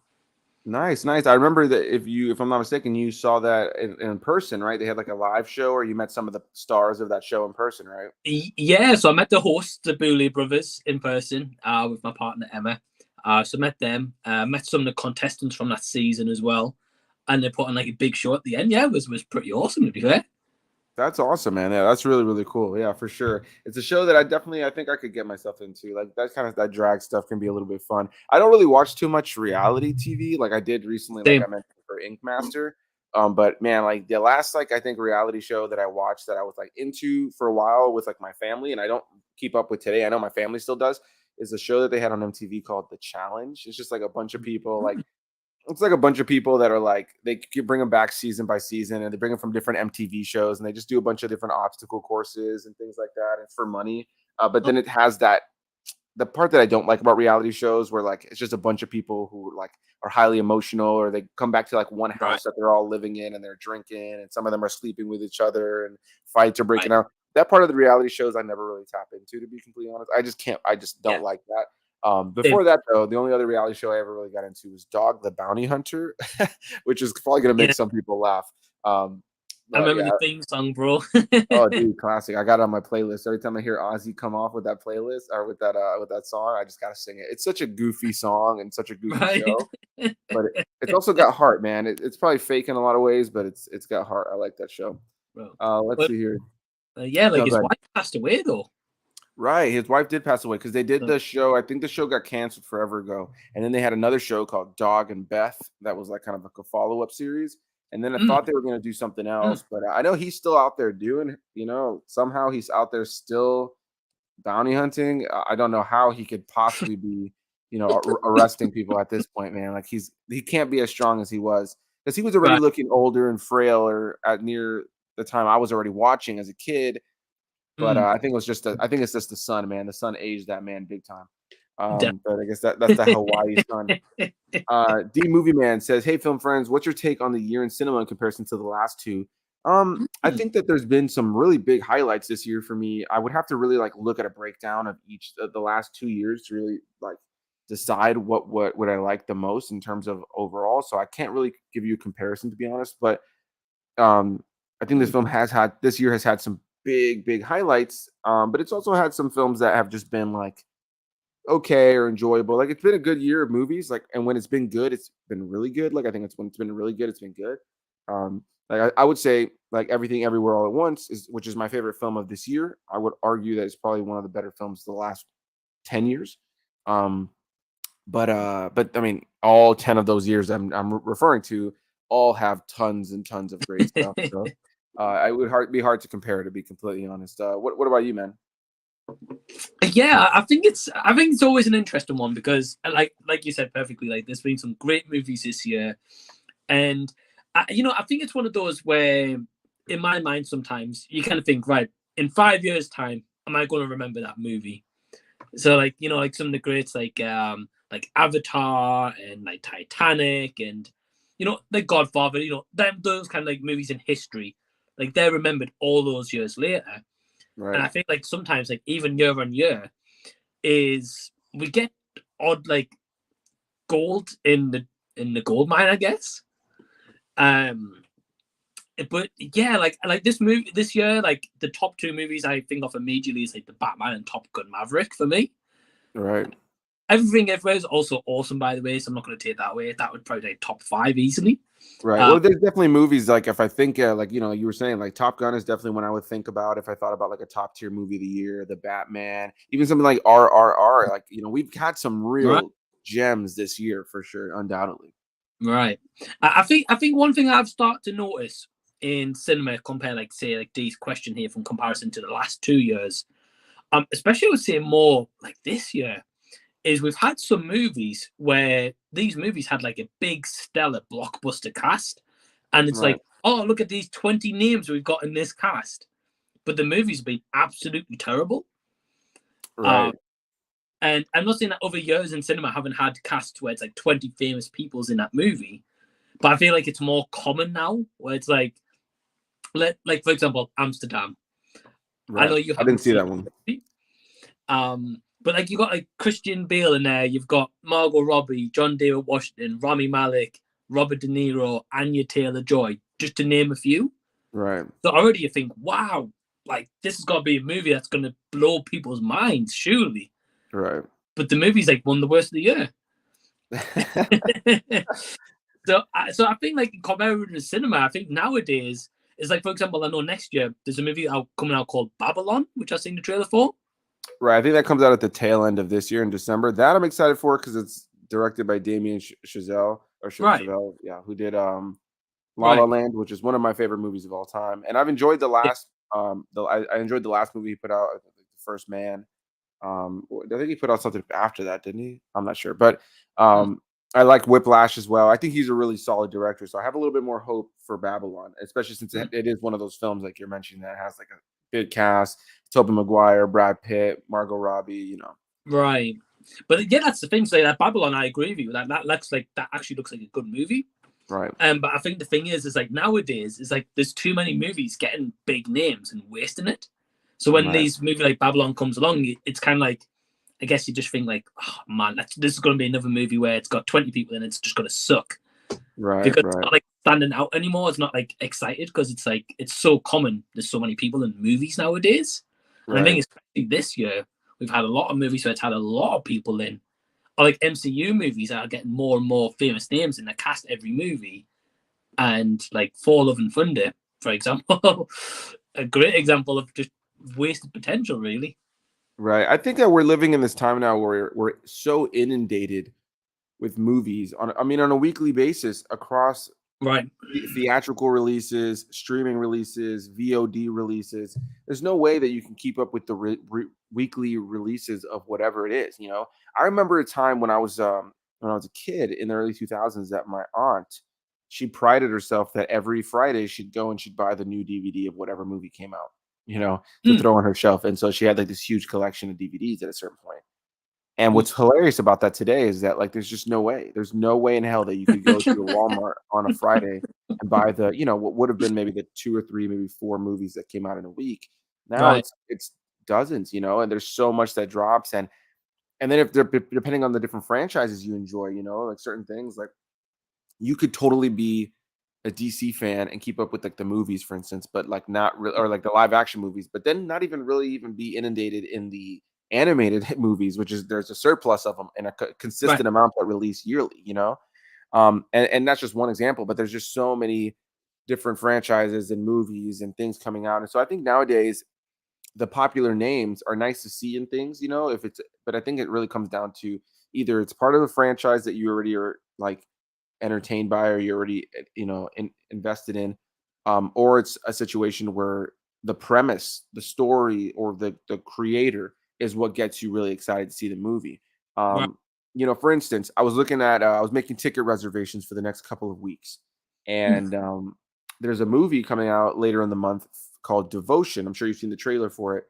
Nice, nice. I remember that if I'm not mistaken, you saw that in person, right? They had like a live show, or you met some of the stars of that show in person, right? Yeah, so I met the hosts, the Booley brothers, in person with my partner Emma. So met them, met some of the contestants from that season as well, and they put on like a big show at the end. Yeah, it was pretty awesome to be fair. That's awesome, man. Yeah, that's really, really cool. Yeah, for sure. It's a show that I think I could get myself into. Like that drag stuff can be a little bit fun. I don't really watch too much reality TV, like I did recently, like Same. I mentioned for Ink Master. But man, like the last like I think reality show that I watched that I was like into for a while with like my family, and I don't keep up with today. I know my family still does, is a show that they had on MTV called The Challenge. It's just like a bunch of people like it's like a bunch of people that are like bring them back season by season, and they bring them from different MTV shows, and they just do a bunch of different obstacle courses and things like that. It's for money, but then it has that the part that I don't like about reality shows where like it's just a bunch of people who like are highly emotional, or they come back to like one Right, house that they're all living in and they're drinking, and some of them are sleeping with each other, and fights are breaking right. out. That part of the reality shows I never really tap into, to be completely honest. I just can't. I just Yeah, don't like that. same. Before that though, the only other reality show I ever really got into was Dog the Bounty Hunter, which is probably gonna make Yeah, some people laugh. Um, I but remember yeah, the theme song, bro. oh dude, classic. I got it on my playlist. Every time I hear Ozzy come off with that playlist or with that song, I just gotta sing it. It's such a goofy song and such a goofy Right. show, but it's also got heart, man. It's probably fake in a lot of ways, but it's got heart. I like that show. Bro. Let's But see here. yeah, like No, his go ahead. wife passed away though. Right, his wife did pass away because they did So, the show. I think the show got canceled forever ago, and then they had another show called Dog and Beth that was like kind of like a follow up series. And then I mm, thought they were going to do something mm. else, but I know he's still out there doing. Somehow he's out there still bounty hunting. I don't know how he could possibly be, arresting people at this point, man. Like he can't be as strong as he was because he was already Right. looking older and frailer at near the time I was already watching as a kid. But, Mm. I think it was just I think it's just the sun, man. The sun aged that man big time. But I guess that's the Def- Hawaii sun. D Movie Man says, "Hey, film friends, what's your take on the year in cinema in comparison to the last two?" I Mm. think that there's been some really big highlights this year for me. I would have to really like look at a breakdown of each of the last 2 years to really like decide what I like the most in terms of overall. So I can't really give you a comparison to be honest, but um, I think Mm. this year has had some big highlights. But it's also had some films that have just been like okay or enjoyable. Like it's been a good year of movies. Like, and when it's been good, it's been really good. Like I think it's when it's been really good, it's been good. Like I would say like Everything Everywhere All at Once which is my favorite film of this year. I would argue that it's probably one of the better films of the last 10 years. Um, but I mean, all 10 of those years I'm referring to all have tons and tons of great stuff. So I would be hard to compare, to be completely honest. What about you, man? Yeah, I think it's always an interesting one because like you said perfectly, like there's been some great movies this year, and I think it's one of those where in my mind sometimes you kind of think, right, in 5 years time am I going to remember that movie? So like like some of the greats like Avatar and like Titanic and The Godfather, those kind of like movies in history, like they're remembered all those years later. And Right. I think like sometimes like even year on year is we get odd like gold in the gold mine, I guess. Um but yeah, like this movie this year, like the top two movies I think of immediately is like the Batman and Top Gun Maverick for me. Right. Everything Everywhere is also awesome, by the way, so I'm not going to take that away. That would probably be top five easily. Right. Uh, Well, there's definitely movies like if I think like you were saying like Top Gun is definitely one I would think about if I thought about like a top tier movie of the year, the Batman, even something like RRR. Like we've had some right, real gems this year for sure, undoubtedly. right. I think one thing I've started to notice in cinema, compare like say like Dee's question here from comparison to the last 2 years, especially I would say more like this year, is we've had some movies where these movies had like a big stellar blockbuster cast, and it's Right. like, oh, look at these 20 names we've got in this cast, but the movies have been absolutely terrible. Um, Right. and I'm not saying that other years in cinema haven't had casts where it's like 20 famous people's in that movie, but I feel like it's more common now, where it's like, like for example, Amsterdam. I Right. know you I didn't haven't see seen that one. it, but like you got like Christian Bale in there, you've got Margot Robbie, John David Washington, Rami Malek, Robert De Niro, Anya Taylor Joy, just to name a few. Right. So already you think, wow, like this has got to be a movie that's going to blow people's minds, surely. Right. But the movie's like one of the worst of the year. So I think like compared to the cinema, I think nowadays it's like, for example, I know next year there's a movie coming out called Babylon, which I've seen the trailer for. Right. I think that comes out at the tail end of this year in December. That I'm excited for because it's directed by Damien Chazelle or Right, Chazelle, yeah, who did La La right, Land, which is one of my favorite movies of all time. And I've enjoyed the yeah, last I enjoyed the last movie he put out, I think, The First Man. I think he put out something after that, didn't he? I'm not sure, but mm, I like Whiplash as well. I think he's a really solid director, so I have a little bit more hope for Babylon, especially since mm, it is one of those films like you're mentioning that has like a big cast: Tobey Maguire, Brad Pitt, Margot Robbie. right. But yeah, that's the thing. So that Babylon, I agree with you. That looks like that actually looks like a good movie. Right, But I think the thing is like nowadays, is like there's too many movies getting big names and wasting it. So when right, these movie like Babylon comes along, it's kind of like, I guess you just think like, oh man, this is going to be another movie where it's got 20 people and it's just going to suck, right, because it's right, not like standing out anymore. It's not like excited because it's like it's so common. There's so many people in movies nowadays, and I right, think especially this year we've had a lot of movies where it's had a lot of people in, or like MCU movies that are getting more and more famous names in the cast every movie, and like Thor: Love and Thunder, for example, a great example of just wasted potential, really. right. I think that we're living in this time now where we're so inundated with movies on a weekly basis across Right, theatrical releases, streaming releases, VOD releases. There's no way that you can keep up with the weekly releases of whatever it is. I remember a time when I was a kid in the early 2000s that my aunt, she prided herself that every Friday she'd go and she'd buy the new DVD of whatever movie came out, to mm. throw on her shelf. And so she had like this huge collection of DVDs at a certain point. And Mm. what's hilarious about that today is that, like, there's just no way. There's no way in hell that you could go to a Walmart on a Friday and buy what would have been maybe the 2 or 3, maybe 4 movies that came out in a week. Now Right, it's dozens, and there's so much that drops, and then if they're depending on the different franchises you enjoy, like certain things, like you could totally be a DC fan and keep up with like the movies, for instance, but like not really, or like the live action movies, but then not even really even be inundated in the animated movies, which is there's a surplus of them and a right. consistent amount that release yearly. And that's just one example, but there's just so many different franchises and movies and things coming out. And so I think nowadays the popular names are nice to see in things, if it's, but I think it really comes down to either it's part of a franchise that you already are like entertained by or you're already invested in, or it's a situation where the premise, the story, or the creator is what gets you really excited to see the movie. Right. For instance, I was making ticket reservations for the next couple of weeks, Mm. and there's a movie coming out later in the month called Devotion. I'm sure you've seen the trailer for it,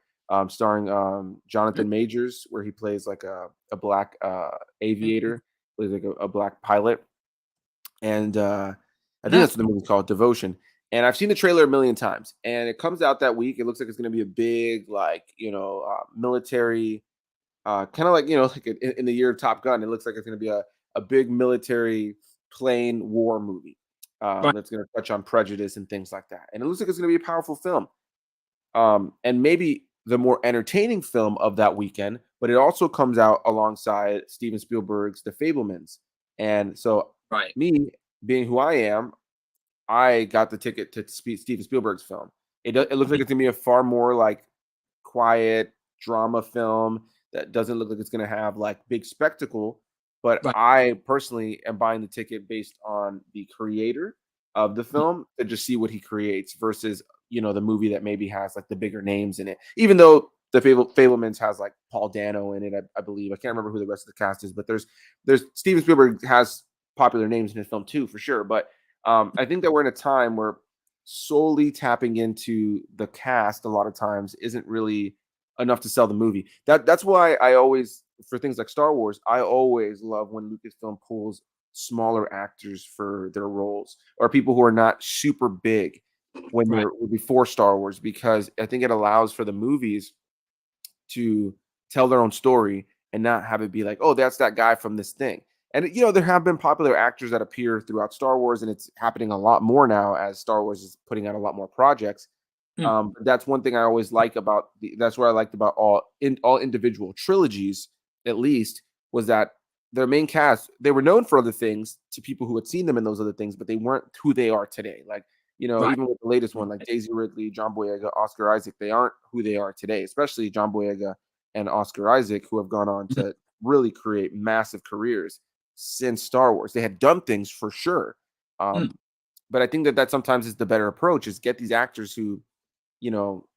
starring Jonathan Majors, where he plays like a black aviator, plays like a black pilot, and I think That's that's what the movie's called, Devotion. And I've seen the trailer a million times, and it comes out that week. It looks like it's going to be a big, like military, kind of like like in the year of Top Gun. It looks like it's going to be a big military plane war movie right. that's going to touch on prejudice and things like that. And it looks like it's going to be a powerful film, and maybe the more entertaining film of that weekend. But it also comes out alongside Steven Spielberg's The Fablemans, and so Right. me being who I am, I got the ticket to Steven Spielberg's film. It looks like Mm. it's gonna be a far more like quiet drama film that doesn't look like it's gonna have like big spectacle. But Right. I personally am buying the ticket based on the creator of the film to just see what he creates versus the movie that maybe has like the bigger names in it. Even though the Fablemans has like Paul Dano in it, I believe. I can't remember who the rest of the cast is, but there's Steven Spielberg has popular names in his film too, for sure. But I think that we're in a time where solely tapping into the cast a lot of times isn't really enough to sell the movie. That's why I always, for things like Star Wars, I always love when Lucasfilm pulls smaller actors for their roles, or people who are not super big when Right. they're before Star Wars, because I think it allows for the movies to tell their own story and not have it be like, oh, that's that guy from this thing. And there have been popular actors that appear throughout Star Wars, and it's happening a lot more now as Star Wars is putting out a lot more projects. Mm. That's one thing I always like about that's what I liked about all individual trilogies, at least, was that their main cast, they were known for other things to people who had seen them in those other things, but they weren't who they are today. Like, Right. even with the latest one, like Daisy Ridley, John Boyega, Oscar Isaac, they aren't who they are today, especially John Boyega and Oscar Isaac, who have gone on Mhm. to really create massive careers since Star Wars. They had done things for sure. Mm. But I think that sometimes is the better approach, is get these actors who, you know,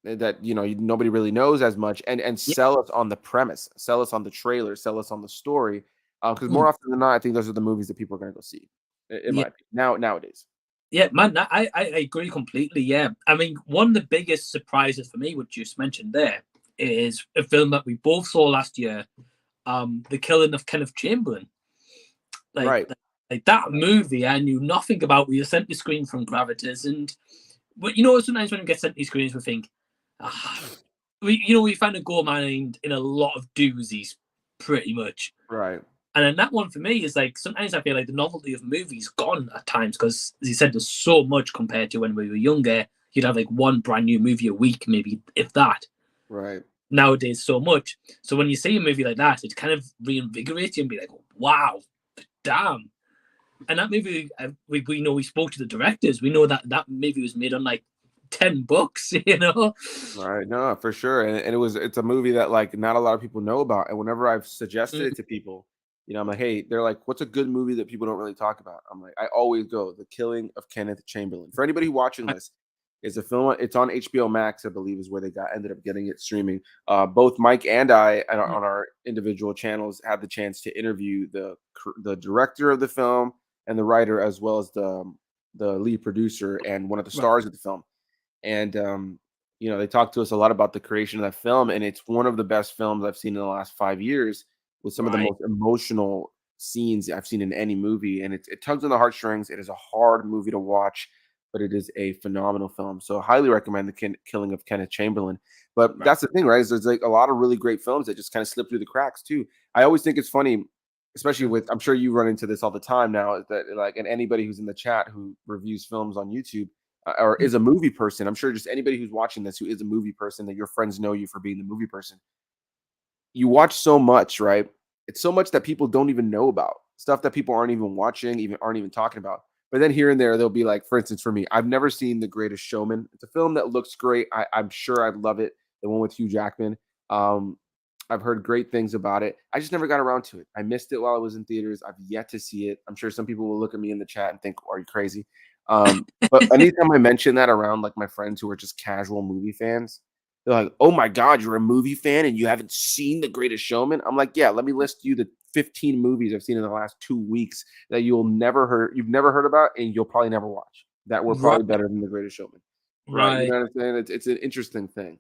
that nobody really knows as much, and Yeah. sell us on the premise, sell us on the trailer, sell us on the story, because Mm. more often than not, I think those are the movies that people are going to go see, in Yeah. my opinion, nowadays. Yeah, man, I agree completely. Yeah, I mean, one of the biggest surprises for me, which you just mentioned there, is a film that we both saw last year, The Killing of Kenneth Chamberlain. Like, Right. like that movie, I knew nothing about. We were sent the screen from Gravitas, and but sometimes when we get sent these screens, we think, ah, we find a gold mine in a lot of doozies, pretty much. Right. And then that one for me is like sometimes I feel like the novelty of movies gone at times because, as you said, there's so much compared to when we were younger. You'd have like one brand new movie a week, maybe if that. Right. Nowadays, so much. So when you see a movie like that, it kind of reinvigorates you and be like, wow, damn. And that movie, we know we spoke to the directors. We know that movie was made on like $10, Right. No, for sure. And it's a movie that, like, not a lot of people know about. And whenever I've suggested Mm. it to people, I'm like, hey, they're like, what's a good movie that people don't really talk about? I'm like, I always go, The Killing of Kenneth Chamberlain. For anybody watching this, it's a film. It's on HBO Max, I believe, is where they ended up getting it streaming. Both Mike and I on our individual channels had the chance to interview the director of the film and the writer, as well as the lead producer and one of the Right. stars of the film. And they talked to us a lot about the creation of that film, and it's one of the best films I've seen in the last 5 years, with some of the Right. most emotional scenes I've seen in any movie. And it tugs on the heartstrings. It is a hard movie to watch, but it is a phenomenal film. So highly recommend The Killing of Kenneth Chamberlain. But Right. that's the thing, right? Is there's like a lot of really great films that just kind of slip through the cracks too. I always think it's funny, especially Mm. with, I'm sure you run into this all the time now, is that, like, and anybody who's in the chat who reviews films on YouTube, or Mm. is a movie person. I'm sure just anybody who's watching this who is a movie person, that your friends know you for being the movie person. You watch so much, right? It's so much that people don't even know about, stuff that people aren't even watching, even aren't even talking about. But then here and there, they'll be like, for instance, for me, I've never seen The Greatest Showman. It's a film that looks great. I'm sure I'd love it. The one with Hugh Jackman. Um, I've heard great things about it. I just never got around to it. I missed it while it was in theaters. I've yet to see it. I'm sure some people will look at me in the chat and think, "Are you crazy?" But anytime I mention that around, like, my friends who are just casual movie fans, they're like, "Oh my god, you're a movie fan and you haven't seen The Greatest Showman?" I'm like, "Yeah, let me list you the 15 movies I've seen in the last 2 weeks that you've never heard about, and you'll probably never watch, that were Right. probably better than The Greatest Showman." Right, you Right. know what I'm saying? It's an interesting thing.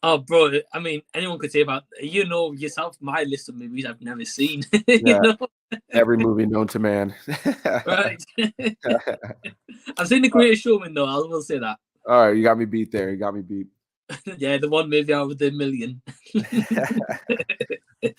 Oh, bro. I mean, anyone could say about yourself. My list of movies I've never seen. you Yeah, know, every movie known to man. right? I've seen The Greatest Showman, though. I will say that. Alright, you got me beat there, you got me beat. Yeah, the one movie out of the million.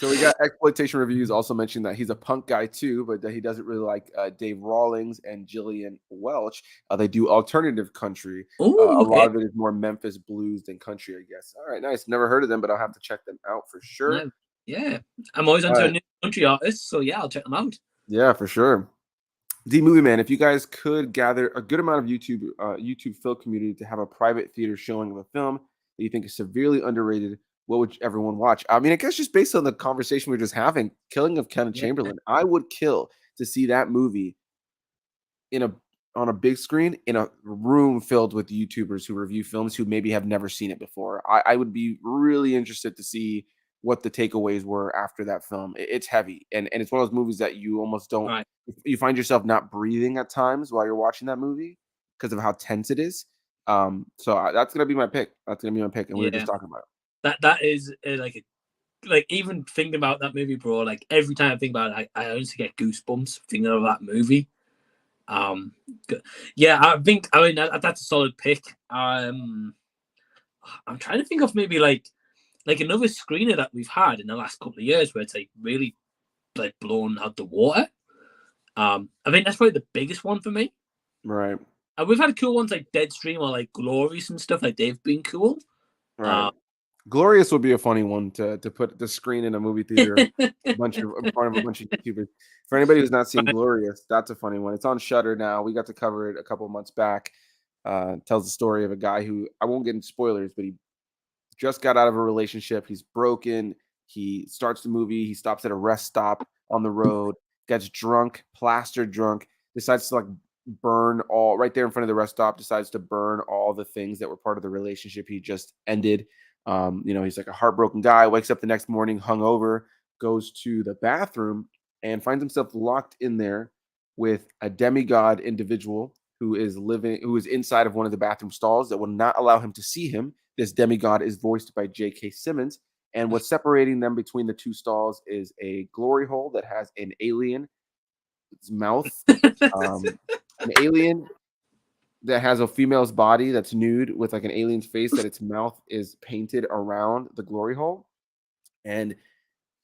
So we got Exploitation Reviews also mentioned that he's a punk guy too, but that he doesn't really like Dave Rawlings and Jillian Welch. They do alternative country. Oh, A lot okay. of it is more Memphis blues than country, I guess. All right, nice. Never heard of them, but I'll have to check them out for sure. No, yeah, I'm always All onto a right, new country artist, so yeah, I'll check them out. yeah, for sure. D Movie Man, if you guys could gather a good amount of YouTube film community to have a private theater showing of a film that you think is severely underrated, what would everyone watch? I mean, I guess just based on the conversation we are just having, Killing of Kenneth Yeah, Chamberlain, I would kill to see that movie in a on a big screen in a room filled with YouTubers who review films who maybe have never seen it before. I would be really interested to see what the takeaways were after that film. It's heavy, and it's one of those movies that you almost don't, right. you find yourself not breathing at times while you're watching that movie because of how tense it is. That's gonna be my pick. That's gonna be my pick, and we were Yeah, just talking about it. that is like a like even thinking about that movie, bro. Like every time I think about it, I honestly get goosebumps thinking of that movie. Yeah, I mean that's a solid pick. I'm trying to think of maybe like another screener that we've had in the last couple of years where it's like really like blown out the water. I think that's probably the biggest one for me. Right. And we've had cool ones like Deadstream or like Glorious and stuff. Like they've been cool. Right. Glorious would be a funny one to put the screen in a movie theater, in front of a bunch of YouTubers. For anybody who's not seen Right. Glorious, that's a funny one. It's on Shudder now. We got to cover it a couple of months back. Tells the story of a guy who, I won't get into spoilers, but he just got out of a relationship. He's broken. He starts the movie. He stops at a rest stop on the road, gets drunk, plastered drunk, decides to like burn all right there in front of the rest stop, decides to burn all the things that were part of the relationship he just ended. He's like a heartbroken guy, wakes up the next morning hungover, goes to the bathroom and finds himself locked in there with a demigod individual who is inside of one of the bathroom stalls that will not allow him to see him. This demigod is voiced by J.K. Simmons. And what's separating them between the two stalls is a glory hole that has an alien's mouth, an alien that has a female's body that's nude with like an alien's face that its mouth is painted around the glory hole. And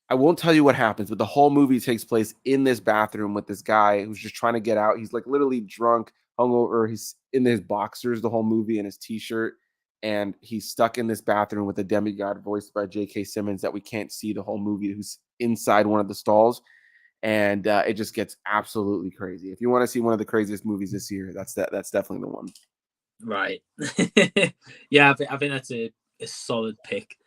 I won't tell you what happens, but the whole movie takes place in this bathroom with this guy who's just trying to get out. He's like literally drunk, hungover. He's in his boxers the whole movie and his t-shirt. And he's stuck in this bathroom with a demigod voiced by J.K. Simmons that we can't see the whole movie, who's inside one of the stalls. And it just gets absolutely crazy. If you want to see one of the craziest movies this year, that's definitely the one. Right. Yeah, I think that's a solid pick.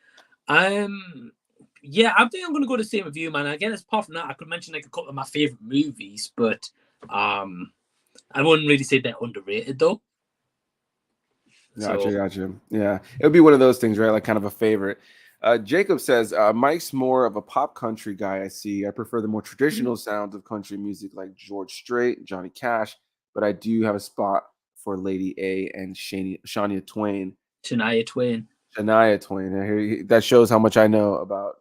Yeah, I think I'm gonna go the same with you, man. Again, apart from that, I could mention like a couple of my favorite movies, but I wouldn't really say they're underrated though. Gotcha. Yeah, it would be one of those things, right? Like kind of a favorite. Jacob says, Mike's more of a pop country guy, I see. I prefer the more traditional sounds of country music like George Strait, Johnny Cash, but I do have a spot for Lady A and Shania Twain. Shania Twain. That shows how much I know about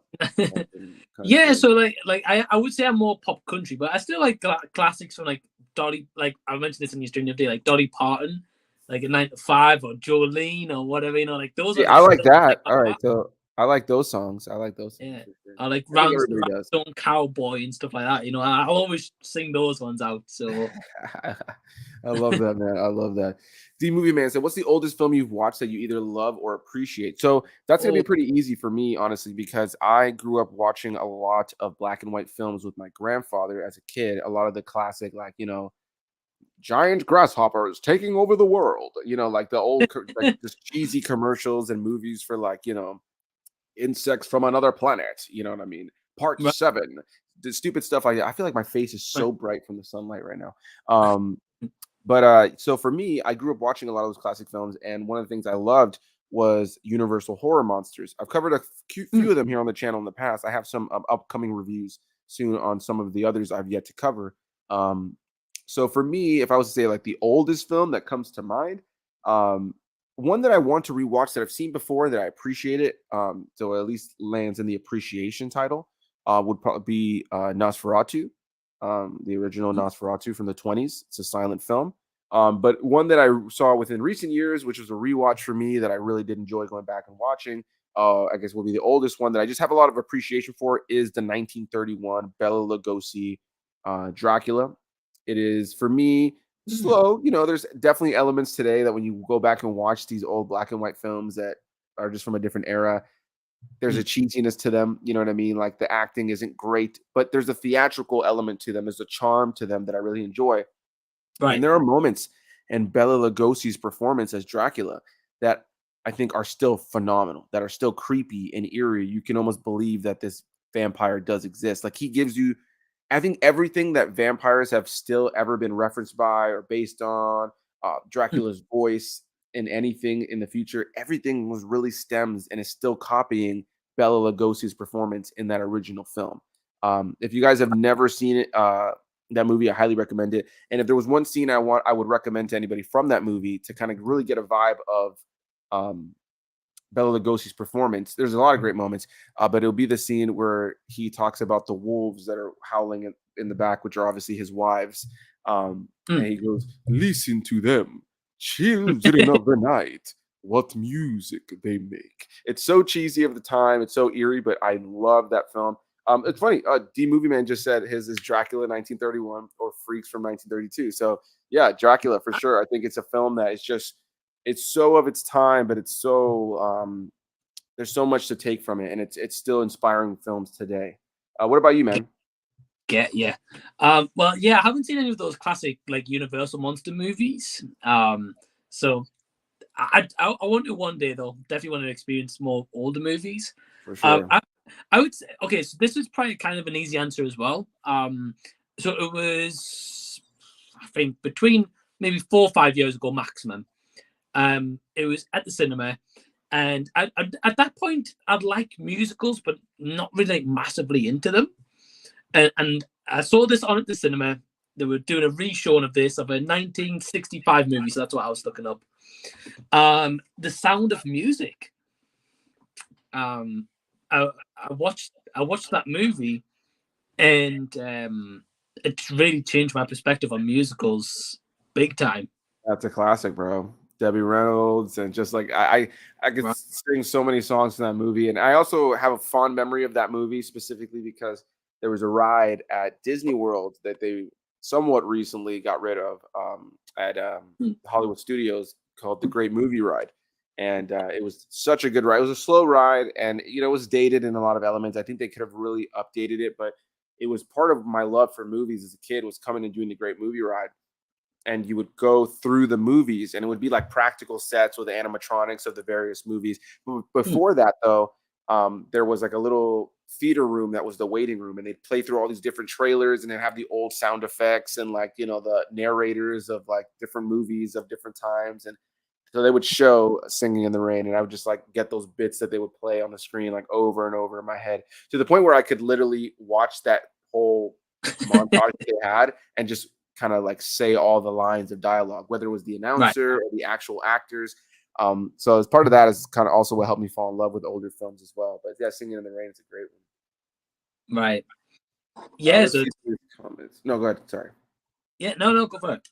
Yeah, so like I would say I'm more pop country, but I still like classics from like Dolly. Like I mentioned this in your stream the other day, like Dolly Parton, like a 9 to 5 or Jolene or whatever, like those are I the like that. like All right, so I like those songs. I like those songs. yeah. Sure. I like I think Round everybody does. Stone Cowboy and stuff like that. I'll always sing those ones out. So I love that, man. I love that. D Movie Man said, "What's the oldest film you've watched that you either love or appreciate?" So that's gonna be pretty easy for me, honestly, because I grew up watching a lot of black and white films with my grandfather as a kid. A lot of the classic, like giant grasshoppers taking over the world. Like the old, like just cheesy commercials and movies for like insects from another planet. You know what I mean? Part right. 7. The stupid stuff like that. I feel like my face is so bright from the sunlight right now. But so for me, I grew up watching a lot of those classic films, and one of the things I loved was Universal Horror Monsters. I've covered a few of them here on the channel in the past. I have some upcoming reviews soon on some of the others I've yet to cover. So for me, if I was to say like the oldest film that comes to mind, one that I want to rewatch that I've seen before that I appreciate it, so at least lands in the appreciation title, would probably be Nosferatu, the original Nosferatu from the 20s. It's a silent film. But one that I saw within recent years, which was a rewatch for me that I really did enjoy going back and watching, I guess will be the oldest one that I just have a lot of appreciation for, is the 1931 Bela Lugosi Dracula. It is, for me, slow. There's definitely elements today that when you go back and watch these old black and white films that are just from a different era, there's a cheesiness to them. You know what I mean? Like the acting isn't great, but there's a theatrical element to them. There's a charm to them that I really enjoy. Right. And there are moments in Bela Lugosi's performance as Dracula that I think are still phenomenal, that are still creepy and eerie. You can almost believe that this vampire does exist. Like he gives you, I think, everything that vampires have still ever been referenced by or based on, Dracula's voice in anything in the future, everything was really stems and is still copying Bela Lugosi's performance in that original film. If you guys have never seen it, that movie, I highly recommend it. And if there was one scene I would recommend to anybody from that movie to kind of really get a vibe of Bela Lugosi's performance. There's a lot of great moments, but it'll be the scene where he talks about the wolves that are howling in the back, which are obviously his wives. And he goes, "Listen to them, children of the night. What music they make." It's so cheesy of the time. It's so eerie, but I love that film. It's funny. D Movie Man just said his is Dracula 1931 or Freaks from 1932. So yeah, Dracula for sure. I think it's a film that is just it's so of its time, but it's so there's so much to take from it, and it's still inspiring films today. What about you, man? Yeah. Well, yeah, I haven't seen any of those classic like Universal monster movies. So I want to one day though. Definitely want to experience more older movies. For sure. I would say okay. So this is probably kind of an easy answer as well. So it was I think between maybe 4 or 5 years ago maximum. It was at the cinema, and at that point I'd like musicals, but not really like massively into them. And I saw this on at the cinema. They were doing a reshowing of this of a 1965 movie, so that's what I was looking up. The Sound of Music. I watched that movie, and it really changed my perspective on musicals big time. That's a classic, bro. Debbie Reynolds, and just like I could Right. sing so many songs in that movie, and I also have a fond memory of that movie specifically because there was a ride at Disney World that they somewhat recently got rid of at Hollywood Studios called the Great Movie Ride, and it was such a good ride. It was a slow ride, and it was dated in a lot of elements. I think they could have really updated it, but it was part of my love for movies as a kid was coming and doing the Great Movie Ride, and you would go through the movies, and it would be like practical sets with the animatronics of the various movies. Before that, though, there was like a little theater room that was the waiting room, and they'd play through all these different trailers, and then have the old sound effects and like the narrators of like different movies of different times, and so they would show Singing in the Rain, and I would just like get those bits that they would play on the screen like over and over in my head to the point where I could literally watch that whole montage they had and just kind of like say all the lines of dialogue, whether it was the Right. announcer or the actual actors. So as part of that is kind of also what helped me fall in love with older films as well. But yeah, Singing in the Rain is a great one. Right. Yeah. Let's So see some comments. No, go ahead. Sorry. yeah. No. Go for it.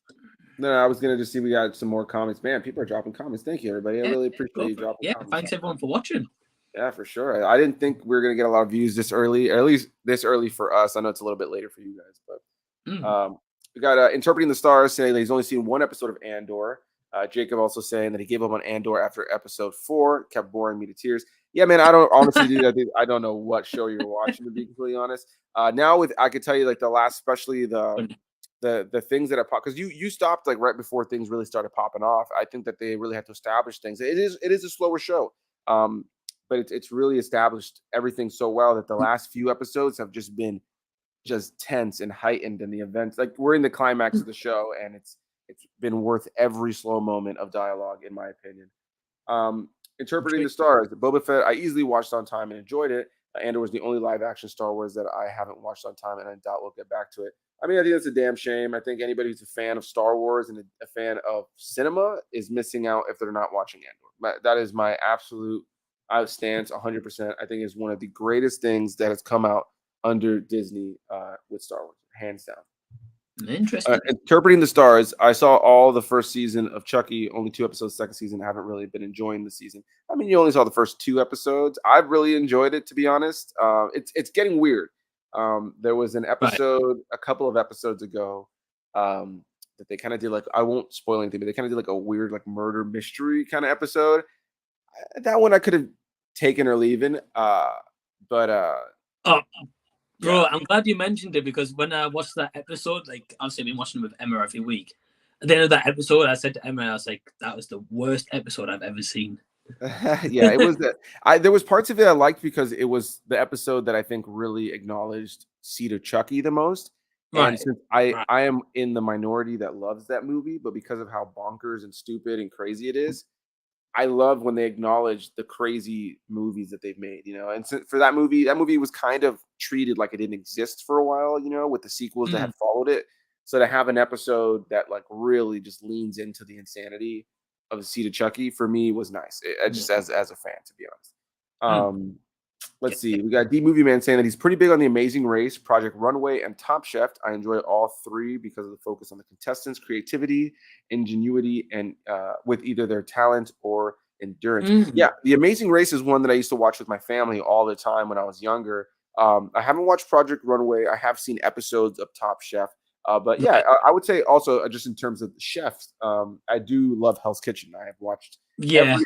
No, I was gonna just see we got some more comments. Man, people are dropping comments. Thank you, everybody. I Yeah, really go appreciate you for it. dropping Yeah. comments. Thanks everyone for watching. Yeah, for sure. I didn't think we were gonna get a lot of views this early, or at least this early for us. I know it's a little bit later for you guys, but we got Interpreting the Stars saying that he's only seen one episode of Andor. Jacob also saying that he gave up on Andor after episode 4, kept boring me to tears. Yeah, man, I don't honestly, dude, I don't know what show you're watching, to be completely honest. Now with I could tell you like the last, especially the things that are pop, because you stopped like right before things really started popping off. I think that they really had to establish things. It is a slower show. But it's really established everything so well that the last few episodes have just been just tense and heightened, and the events like we're in the climax of the show, and it's been worth every slow moment of dialogue, in my opinion. Interpreting the Stars, Boba Fett, I easily watched on time and enjoyed it. Andor was the only live action Star Wars that I haven't watched on time, and I doubt we'll get back to it. I mean, I think that's a damn shame. I think anybody who's a fan of Star Wars and a fan of cinema is missing out if they're not watching Andor. That is my absolute stance 100%. I think is one of the greatest things that has come out under Disney with Star Wars, hands down. Interesting. Interpreting the Stars, I saw all the first season of Chucky, only 2 episodes, second season. I haven't really been enjoying the season. I mean, you only saw the first 2 episodes. I've really enjoyed it, to be honest. It's getting weird. There was an episode a couple of episodes ago that they kind of did like, I won't spoil anything, but they kind of did like a weird like murder mystery kind of episode. That one I could have taken or leaving. But Bro, I'm glad you mentioned it because when I watched that episode, like obviously I've been watching it with Emma every week. At the end of that episode, I said to Emma, I was like, that was the worst episode I've ever seen. Yeah, it was there was parts of it I liked because it was the episode that I think really acknowledged Seed of Chucky the most. And since I am in the minority that loves that movie, but because of how bonkers and stupid and crazy it is, I love when they acknowledge the crazy movies that they've made, And so for that movie was kind of treated like it didn't exist for a while, with the sequels that had followed it. So to have an episode that like really just leans into the insanity, of Seed of Chucky for me was nice. Just as a fan, to be honest. Mm. Let's see. We got D Movie Man saying that he's pretty big on The Amazing Race, Project Runway, and Top Chef. I enjoy all three because of the focus on the contestants' creativity, ingenuity, and with either their talent or endurance. Yeah, The Amazing Race is one that I used to watch with my family all the time when I was younger. I haven't watched Project Runway. I have seen episodes of Top Chef. But yeah, Right. I would say also just in terms of the chefs, I do love Hell's Kitchen. I have watched Yeah.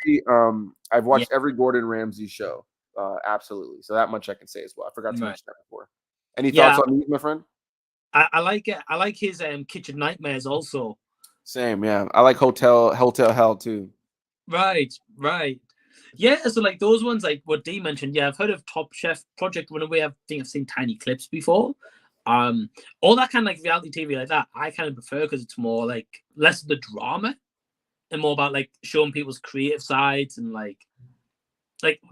every Gordon Ramsay show. Absolutely. So that much I can say as well. I forgot to mention that before. Any thoughts on these, my friend? I like it. I like his Kitchen Nightmares also. Same, yeah. I like Hotel Hell too. Right. Yeah, so like those ones, like what D mentioned, yeah, I've heard of Top Chef, Project Runaway. I think I've seen tiny clips before. All that kind of like reality TV like that, I kind of prefer because it's more like less of the drama and more about like showing people's creative sides and like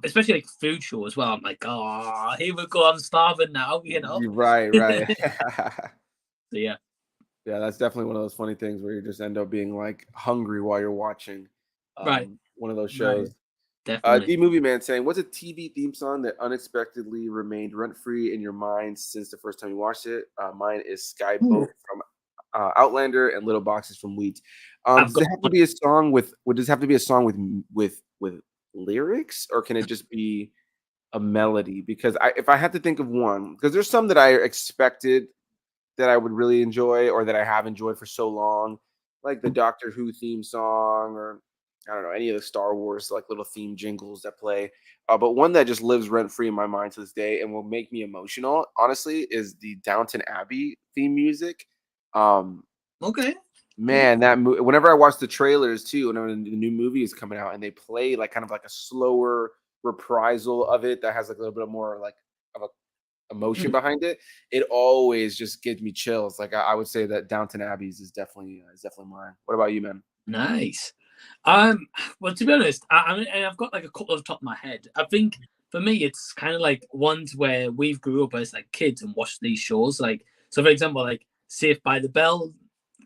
especially like food show as well. I'm like, oh, here we go, I'm starving now, you know. Right. So yeah. Yeah, that's definitely one of those funny things where you just end up being like hungry while you're watching one of those shows. Right. Definitely. D Movie Man saying, what's a TV theme song that unexpectedly remained rent-free in your mind since the first time you watched it? Mine is Skyboat from Outlander and Little Boxes from Wheat. Does it have to be a song with lyrics, or can it just be a melody? Because if I had to think of one, because there's some that I expected that I would really enjoy or that I have enjoyed for so long, like the Doctor Who theme song, or I don't know, any of the Star Wars like little theme jingles that play. But one that just lives rent free in my mind to this day and will make me emotional, honestly, is the Downton Abbey theme music. Okay. Man, whenever I watch the trailers too, whenever the new movie is coming out and they play like kind of like a slower reprisal of it that has like a little bit more like of a emotion behind it, it always just gives me chills. Like I would say that Downton Abbey's is definitely mine. What about you, man? Nice. Well, to be honest, I mean, I've got like a couple of top of my head. I think for me, it's kind of like ones where we've grew up as like kids and watched these shows. Like, so for example, like Saved by the Bell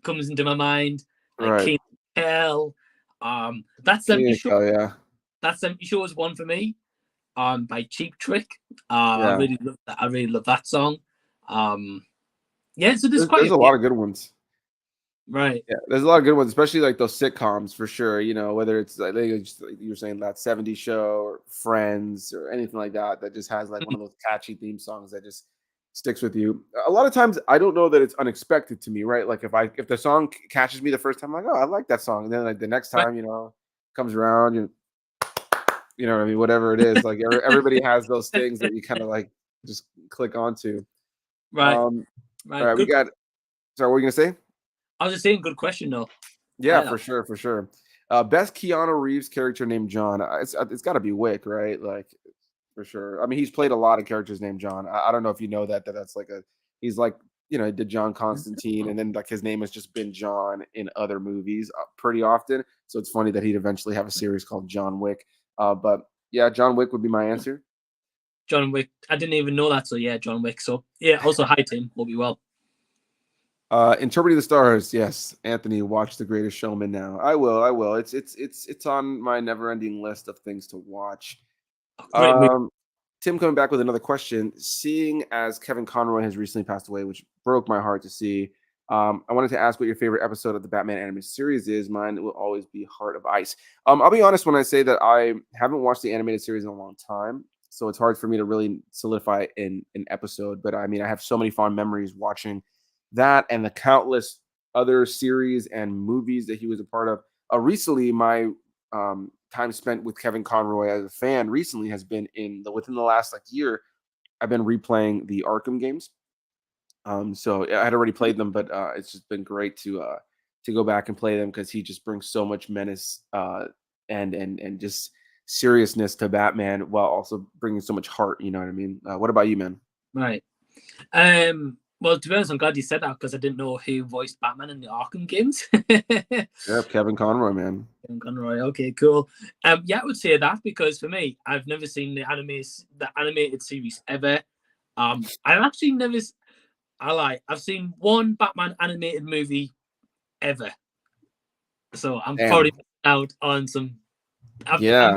comes into my mind. Like Right. King of Hell. That 70 show. Yeah. That 70 show is one for me. By Cheap Trick. I really love that. I really love that song. Yeah, so there's a lot of good ones. Right. Yeah, there's a lot of good ones, especially like those sitcoms for sure. You know, whether it's like you were saying that 70s show or Friends or anything like that, that just has like one of those catchy theme songs that just sticks with you. A lot of times, I don't know that it's unexpected to me, right? Like if the song catches me the first time, I'm like, oh, I like that song, and then like the next time, comes around, you know what I mean? Whatever it is, like everybody has those things that you kind of like just click onto. Right. All right, we got. Sorry, what were you gonna say? I was just saying, good question though. Yeah, for sure. Best Keanu Reeves character named John. It's got to be Wick, right? Like for sure. I mean, he's played a lot of characters named John. I don't know if you know that's like he's like, he did John Constantine, and then like his name has just been John in other movies pretty often. So it's funny that he'd eventually have a series called John Wick. But yeah, John Wick would be my answer. John Wick. I didn't even know that. So yeah, John Wick. So yeah, also hi Tim. Hope you well. Interpreting the Stars. Yes, Anthony, watch The Greatest Showman now. I will. It's on my never-ending list of things to watch. Tim coming back with another question. Seeing as Kevin Conroy has recently passed away, which broke my heart to see, I wanted to ask what your favorite episode of the Batman animated series is. Mine will always be Heart of Ice. I'll be honest when I say that I haven't watched the animated series in a long time, so it's hard for me to really solidify an episode. But I mean, I have so many fond memories watching that and the countless other series and movies that he was a part of. Recently, my time spent with Kevin Conroy as a fan recently has been within the last like year. I've been replaying the Arkham games. So I had already played them, but it's just been great to go back and play them because he just brings so much menace and just seriousness to Batman while also bringing so much heart. You know what I mean? What about you, man? Right. Well, to be honest, I'm glad you said that because I didn't know who voiced Batman in the Arkham games. Yeah, Kevin Conroy, man. Kevin Conroy. Okay, cool. Yeah, I would say that because for me, I've never seen the animated series ever. I've actually never. I've seen one Batman animated movie ever. So I'm probably out on some Yeah,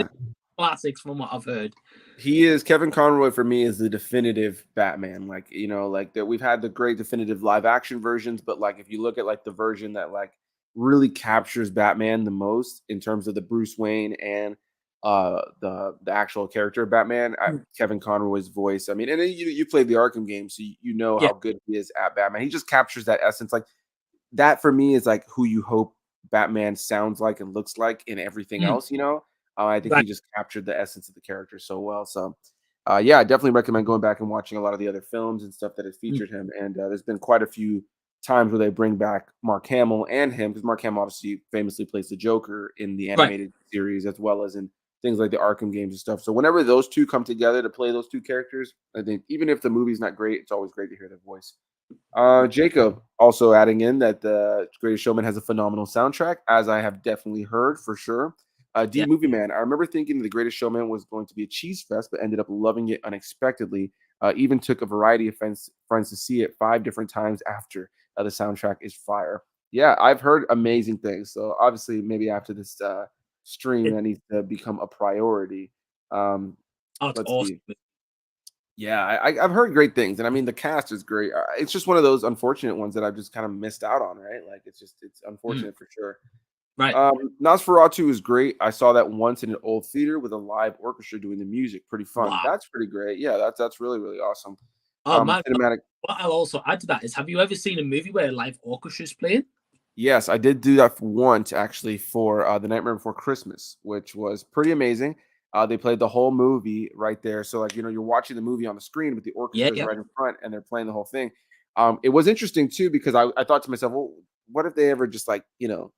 classics from what I've heard. he is. Kevin Conroy for me is the definitive Batman. Like, you know, like that we've had the great definitive live action versions, but like if you look at like the version that like really captures Batman the most in terms of the Bruce Wayne and the actual character of Batman, Mm. Kevin Conroy's voice. I mean, and then you played the Arkham game, so you know Yeah. how good he is at Batman. He just captures that essence. Like that for me is like who you hope Batman sounds like and looks like in everything Mm. else, you know? I think he Right. just captured the essence of the character so well. So, yeah, I definitely recommend going back and watching a lot of the other films and stuff that has Mm. featured him. And there's been quite a few times where they bring back Mark Hamill and him because Mark Hamill obviously famously plays the Joker in the Right. animated series as well as in things like the Arkham games and stuff. So whenever those two come together to play those two characters, I think even if the movie's not great, it's always great to hear their voice. Jacob also adding in that the Greatest Showman has a phenomenal soundtrack, as I have definitely heard for sure. D Yeah. Movie Man, I remember thinking The Greatest Showman was going to be a cheese fest, but ended up loving it unexpectedly. Even took a variety of friends to see it 5 different times after. The soundtrack is fire. Yeah, I've heard amazing things. So obviously, maybe after this stream, It, that needs to become a priority. Um, oh, it's let's awesome. see. Yeah, I've heard great things, and I mean the cast is great. It's just one of those unfortunate ones that I've just kind of missed out on, right? Like it's Mm. unfortunate for sure. Right. Nosferatu is great. I saw that once in an old theater with a live orchestra doing the music. Pretty fun. Wow. That's pretty great. Yeah, that's really really awesome. Oh man. Cinematic. What I'll also add to that is, have you ever seen a movie where a live orchestra is playing? Yes, I did do that once actually for The Nightmare Before Christmas, which was pretty amazing. They played the whole movie right there. So, like, you know, you're watching the movie on the screen, but the Yeah. orchestra is Yeah. right in front and they're playing the whole thing. It was interesting too because I thought to myself, well, what if they ever just like, you know,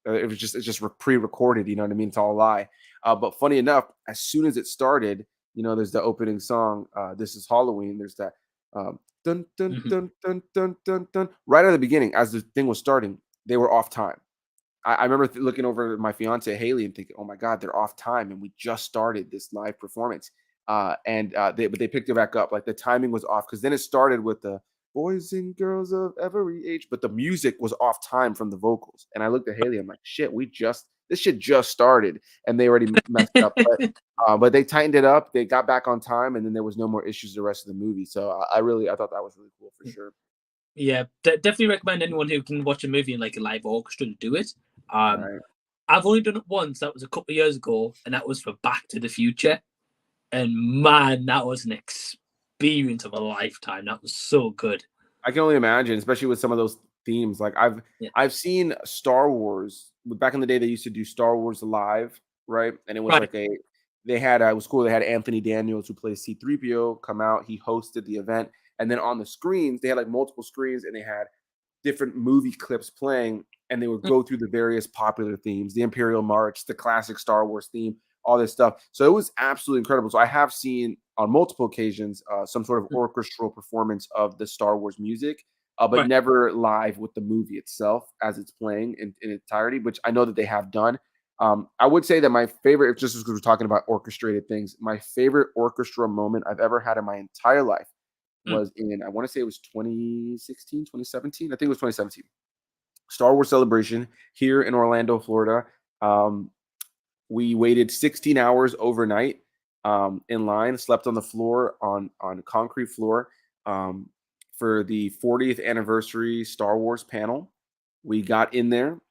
it's just pre-recorded, you know what I mean? It's all a lie. But funny enough, as soon as it started, you know, there's the opening song, This Is Halloween. There's that dun dun Mhm. dun dun dun dun dun. Right at the beginning, as the thing was starting, they were off time. I remember looking over at my fiance Haley and thinking, "Oh my God, they're off time," and we just started this live performance. But they picked it back up. Like the timing was off because then it started with the boys and girls of every age, but the music was off time from the vocals. And I looked at Haley, I'm like, "Shit, this shit just started," and they already messed it up. But they tightened it up. They got back on time, and then there was no more issues the rest of the movie. So I thought that was really cool for sure. Yeah, definitely recommend anyone who can watch a movie in like a live orchestra to do it. Right. I've only done it once. That was a couple of years ago, and that was for Back to the Future. And man, that was an experience of a lifetime. That was so good. I can only imagine, especially with some of those themes. Like Yeah. I've seen Star Wars back in the day. They used to do Star Wars live, right? And it was Right. like they had it was cool. They had Anthony Daniels who plays C-3PO come out. He hosted the event, and then on the screens they had like multiple screens, and they had different movie clips playing, and they would Mm. go through the various popular themes, the Imperial March, the classic Star Wars theme, all this stuff. So it was absolutely incredible. So I have seen on multiple occasions some sort of Mm. orchestral performance of the Star Wars music, but Right. never live with the movie itself as it's playing in entirety, which I know that they have done. I would say that my favorite, just because we're talking about orchestrated things, my favorite orchestra moment I've ever had in my entire life Mm. was in, I want to say it was 2016, 2017. I think it was 2017. Star Wars Celebration here in Orlando, Florida. Um, we waited 16 hours overnight in line, slept on the floor on concrete floor um, for the 40th anniversary Star Wars panel. We got in there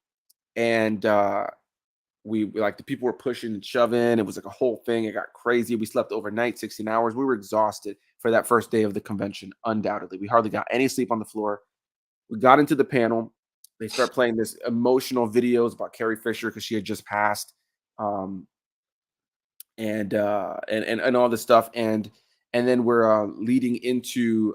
and like the people were pushing and shoving. It was like a whole thing. It got crazy. We slept overnight, 16 hours. We were exhausted for that first day of the convention, undoubtedly. We hardly got any sleep on the floor. We got into the panel. They start playing this emotional videos about Carrie Fisher because she had just passed. Um, and all this stuff. And then we're leading into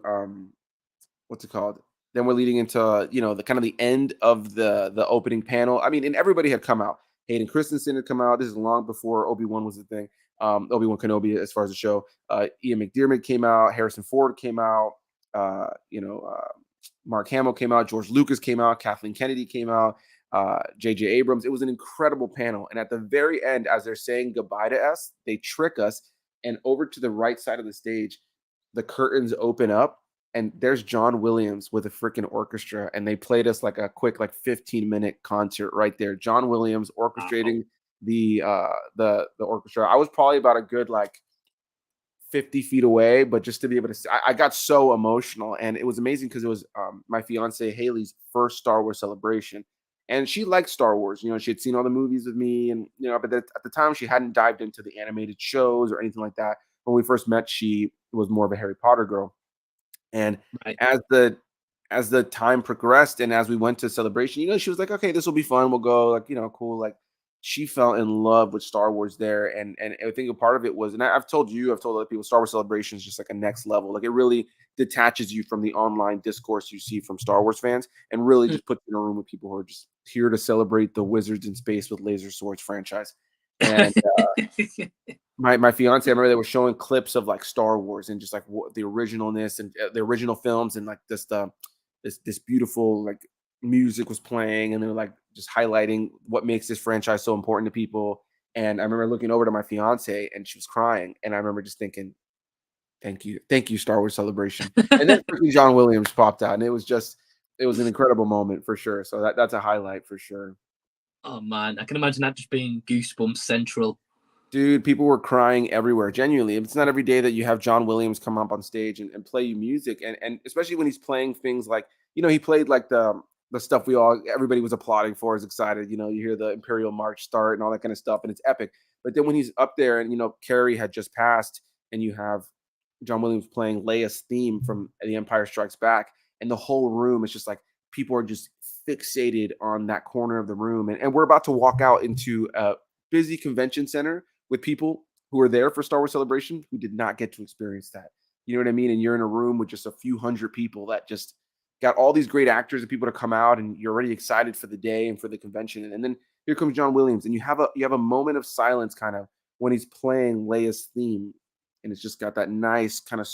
what's it called? Then we're leading into you know the kind of the end of the opening panel. I mean, and everybody had come out. Hayden Christensen had come out. This is long before Obi-Wan was a thing. Obi-Wan Kenobi, as far as the show. Ian McDiarmid came out. Harrison Ford came out. Mark Hamill came out. George Lucas came out. Kathleen Kennedy came out. J.J. Abrams. It was an incredible panel. And at the very end, as they're saying goodbye to us, they trick us. And over to the right side of the stage, the curtains open up and there's John Williams with a freaking orchestra, and they played us like a quick like 15-minute concert right there. John Williams Wow. orchestrating the orchestra. I was probably about a good like 50 feet away, but just to be able to see, I got so emotional, and it was amazing because it was my fiance Haley's first Star Wars celebration, and she liked Star Wars. You know, she had seen all the movies with me, and you know, but at the time she hadn't dived into the animated shows or anything like that. When we first met, she was more of a Harry Potter girl, and Right. as the time progressed and as we went to celebration, you know, she was like, "Okay, this will be fun. We'll go." Like, you know, cool. Like, she fell in love with Star Wars there, and I think a part of it was, and I've told you, I've told other people, Star Wars Celebration is just like a next level. Like, it really detaches you from the online discourse you see from Star Wars fans, and really Mm. just puts you in a room with people who are just here to celebrate the Wizards in Space with Laser Swords franchise. And my fiance, I remember they were showing clips of like Star Wars and just like the originalness and the original films, and like this beautiful like music was playing, and they were like just highlighting what makes this franchise so important to people. And I remember looking over to my fiance, and she was crying, and I remember just thinking, thank you, Star Wars Celebration. And then freaking John Williams popped out, and it was an incredible moment for sure. So that's a highlight for sure. Oh man, I can imagine that just being goosebumps central. Dude, people were crying everywhere. Genuinely, it's not every day that you have John Williams come up on stage and play you music, and especially when he's playing things like, you know, he played like the stuff we all everybody was applauding for, is excited. You know, you hear the Imperial March start and all that kind of stuff, and it's epic. But then when he's up there, and you know, Carrie had just passed, and you have John Williams playing Leia's theme from The Empire Strikes Back, and the whole room is just like people are just fixated on that corner of the room, and we're about to walk out into a busy convention center with people who are there for Star Wars Celebration who did not get to experience that. You know what I mean? And you're in a room with just a few hundred people that just got all these great actors and people to come out, and you're already excited for the day and for the convention. And then here comes John Williams, and you have a moment of silence kind of when he's playing Leia's theme, and it's just got that nice kind of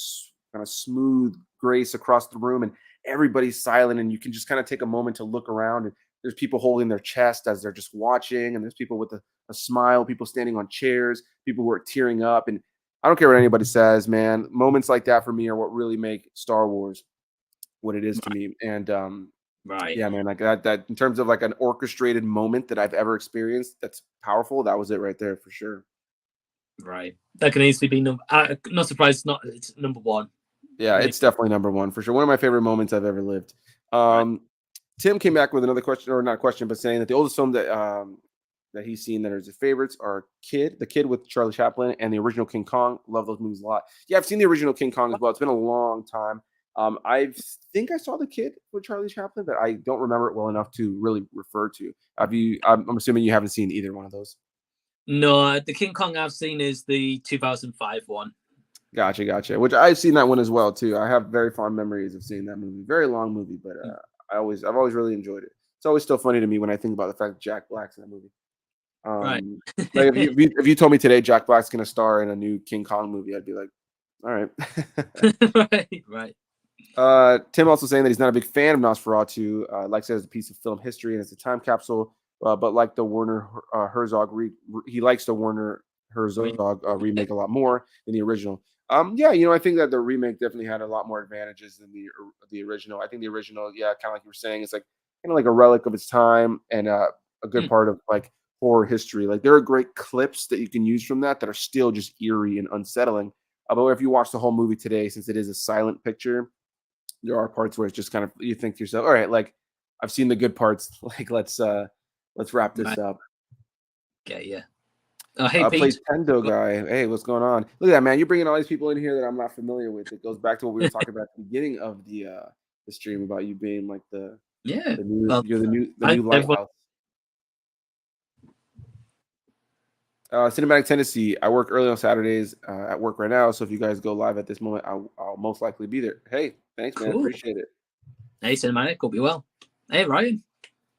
smooth grace across the room, and everybody's silent, and you can just kind of take a moment to look around, and there's people holding their chest as they're just watching, and there's people with a smile, people standing on chairs, people who are tearing up. And I don't care what anybody says, man. Moments like that for me are what really make Star Wars what it is to Right. me. And Right. yeah, man, like that in terms of like an orchestrated moment that I've ever experienced that's powerful, that was it right there for sure. Right. That can easily be number. Not surprised. It's number one. Yeah, When it, it's definitely number one for sure. One of my favorite moments I've ever lived. right. Um, Tim came back with another question, or not question, but saying that the oldest film that he's seen that are his favorites are The Kid with Charlie Chaplin, and the original King Kong. Love those movies a lot. Yeah, I've seen the original King Kong as well. It's been a long time. I think I saw The Kid with Charlie Chaplin, but I don't remember it well enough to really refer to. Have you? I'm assuming you haven't seen either one of those. No, the King Kong I've seen is the 2005 one. Gotcha, gotcha. Which I've seen that one as well too. I have very fond memories of seeing that movie. Very long movie, but Mm. I've always really enjoyed it. It's always still funny to me when I think about the fact that Jack Black's in that movie. Right. Like if you told me today Jack Black's gonna star in a new King Kong movie, I'd be like, all right. Right. Right. Tim also saying that he's not a big fan of Nosferatu. Likes it as a piece of film history and as a time capsule, but like the Werner Herzog, he likes the Werner Re- Herzog remake a lot more than the original. Yeah, you know, I think that the remake definitely had a lot more advantages than the original. I think the original, yeah, kind of like you were saying, it's like kind of like a relic of its time, and a good Mm. part of like horror history. Like there are great clips that you can use from that are still just eerie and unsettling. But if you watch the whole movie today, since it is a silent picture, there are parts where it's just kind of you think to yourself, all right, like I've seen the good parts. Like let's wrap this Right. up. Okay. Yeah. Hey Plays Pete. Tendo guy. Hey, what's going on? Look at that, man. You're bringing all these people in here that I'm not familiar with. It goes back to what we were talking about at the beginning of the stream about you being like Yeah. the new Well, you're the I new everyone. lighthouse. Cinematic Tennessee. I work early on Saturdays at work right now. So if you guys go live at this moment, I'll most likely be there. Hey, thanks, man. Cool. Appreciate it. Hey, cinematic. Hope you well. Hey, Ryan.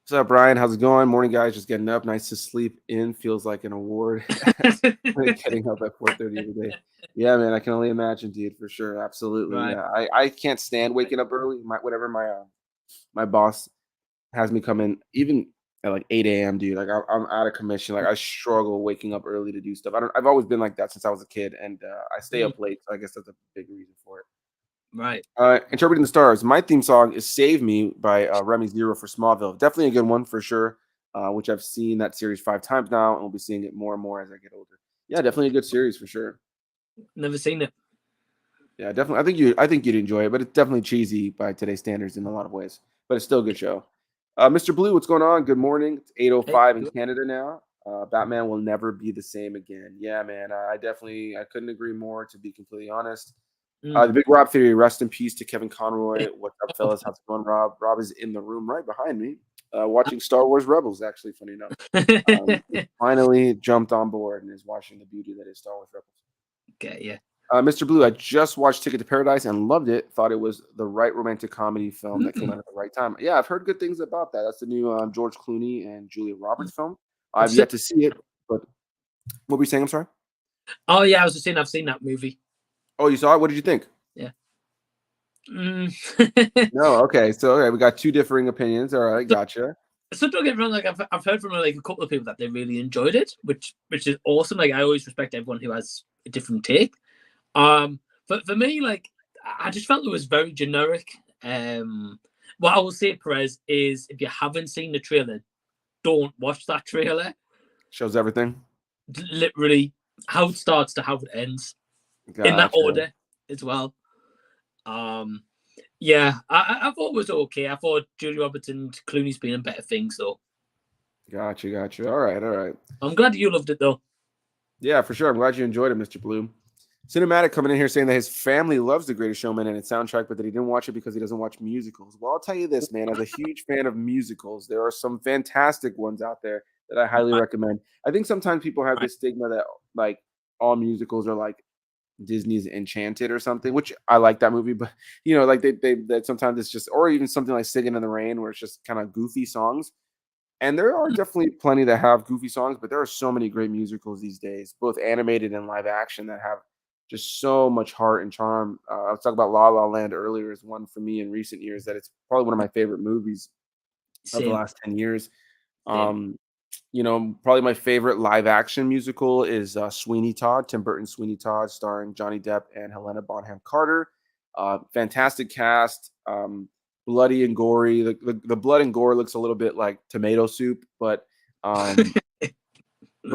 What's up, Brian? How's it going? Morning, guys. Just getting up. Nice to sleep in. Feels like an award. Getting up at 4:30 every day. Yeah, man. I can only imagine, dude. For sure. Absolutely. Right. Yeah. I can't stand waking up early. Whatever my boss has me come in, even at like 8 a.m., dude. Like I'm out of commission. Like I struggle waking up early to do stuff. I've always been like that since I was a kid, and I stay Mm. up late. So I guess that's a big reason for it. Right. Interpreting the Stars. My theme song is "Save Me" by Remy Zero for Smallville. Definitely a good one for sure. Which I've seen that series 5 times now, and we'll be seeing it more and more as I get older. Yeah, definitely a good series for sure. Never seen it. Yeah, definitely. I think you'd enjoy it, but it's definitely cheesy by today's standards in a lot of ways. But it's still a good show. Mr. Blue, what's going on? Good morning. It's Hey, 8:05 in Canada now. Batman will never be the same again. Yeah, man. I couldn't agree more. To be completely honest, the mm. Big Rob theory. Rest in peace to Kevin Conroy. What's up, fellas? How's it going, Rob? Rob is in the room right behind me, watching Star Wars Rebels. Actually, funny enough, he finally jumped on board and is watching the beauty that is Star Wars Rebels. Okay, yeah. Mr. Blue, I just watched Ticket to Paradise and loved it. Thought it was the right romantic comedy film that came out at the right time. Yeah, I've heard good things about that. That's the new George Clooney and Julia Roberts film. I've What's it? yet to see it, but what were you saying? I'm sorry. Oh yeah, I was just saying I've seen that movie. Oh, you saw it? What did you think? Yeah. Mm. No, okay. So okay, we got two differing opinions. All right, gotcha. So don't get me wrong, like I've heard from like a couple of people that they really enjoyed it, which is awesome. Like I always respect everyone who has a different take. But for me, like I just felt it was very generic. What I will say, Perez, is if you haven't seen the trailer, don't watch that trailer. Shows everything. Literally, how it starts to how it ends in that Gotcha. order as well. Yeah, I thought it was okay. I thought Julia Roberts and Clooney's been in better things, though. Gotcha. All right. I'm glad you loved it, though. Yeah, for sure. I'm glad you enjoyed it, Mr. Blue. Cinematic coming in here saying that his family loves The Greatest Showman and its soundtrack, but that he didn't watch it because he doesn't watch musicals. Well, I'll tell you this, man. As a huge fan of musicals, there are some fantastic ones out there that I highly recommend. I think sometimes people have this stigma that like all musicals are like Disney's Enchanted or something, which I like that movie, but like they that sometimes it's just, or even something like Singing in the Rain, where it's just kind of goofy songs. And there are definitely plenty that have goofy songs, but there are so many great musicals these days, both animated and live action, that have just so much heart and charm. I was talking about La La Land earlier as one for me in recent years that it's probably one of my favorite movies of the Same. last 10 years. Same. Probably my favorite live action musical is Sweeney Todd, Tim Burton's Sweeney Todd, starring Johnny Depp and Helena Bonham Carter. Fantastic cast, bloody and gory. The blood and gore looks a little bit like tomato soup, but the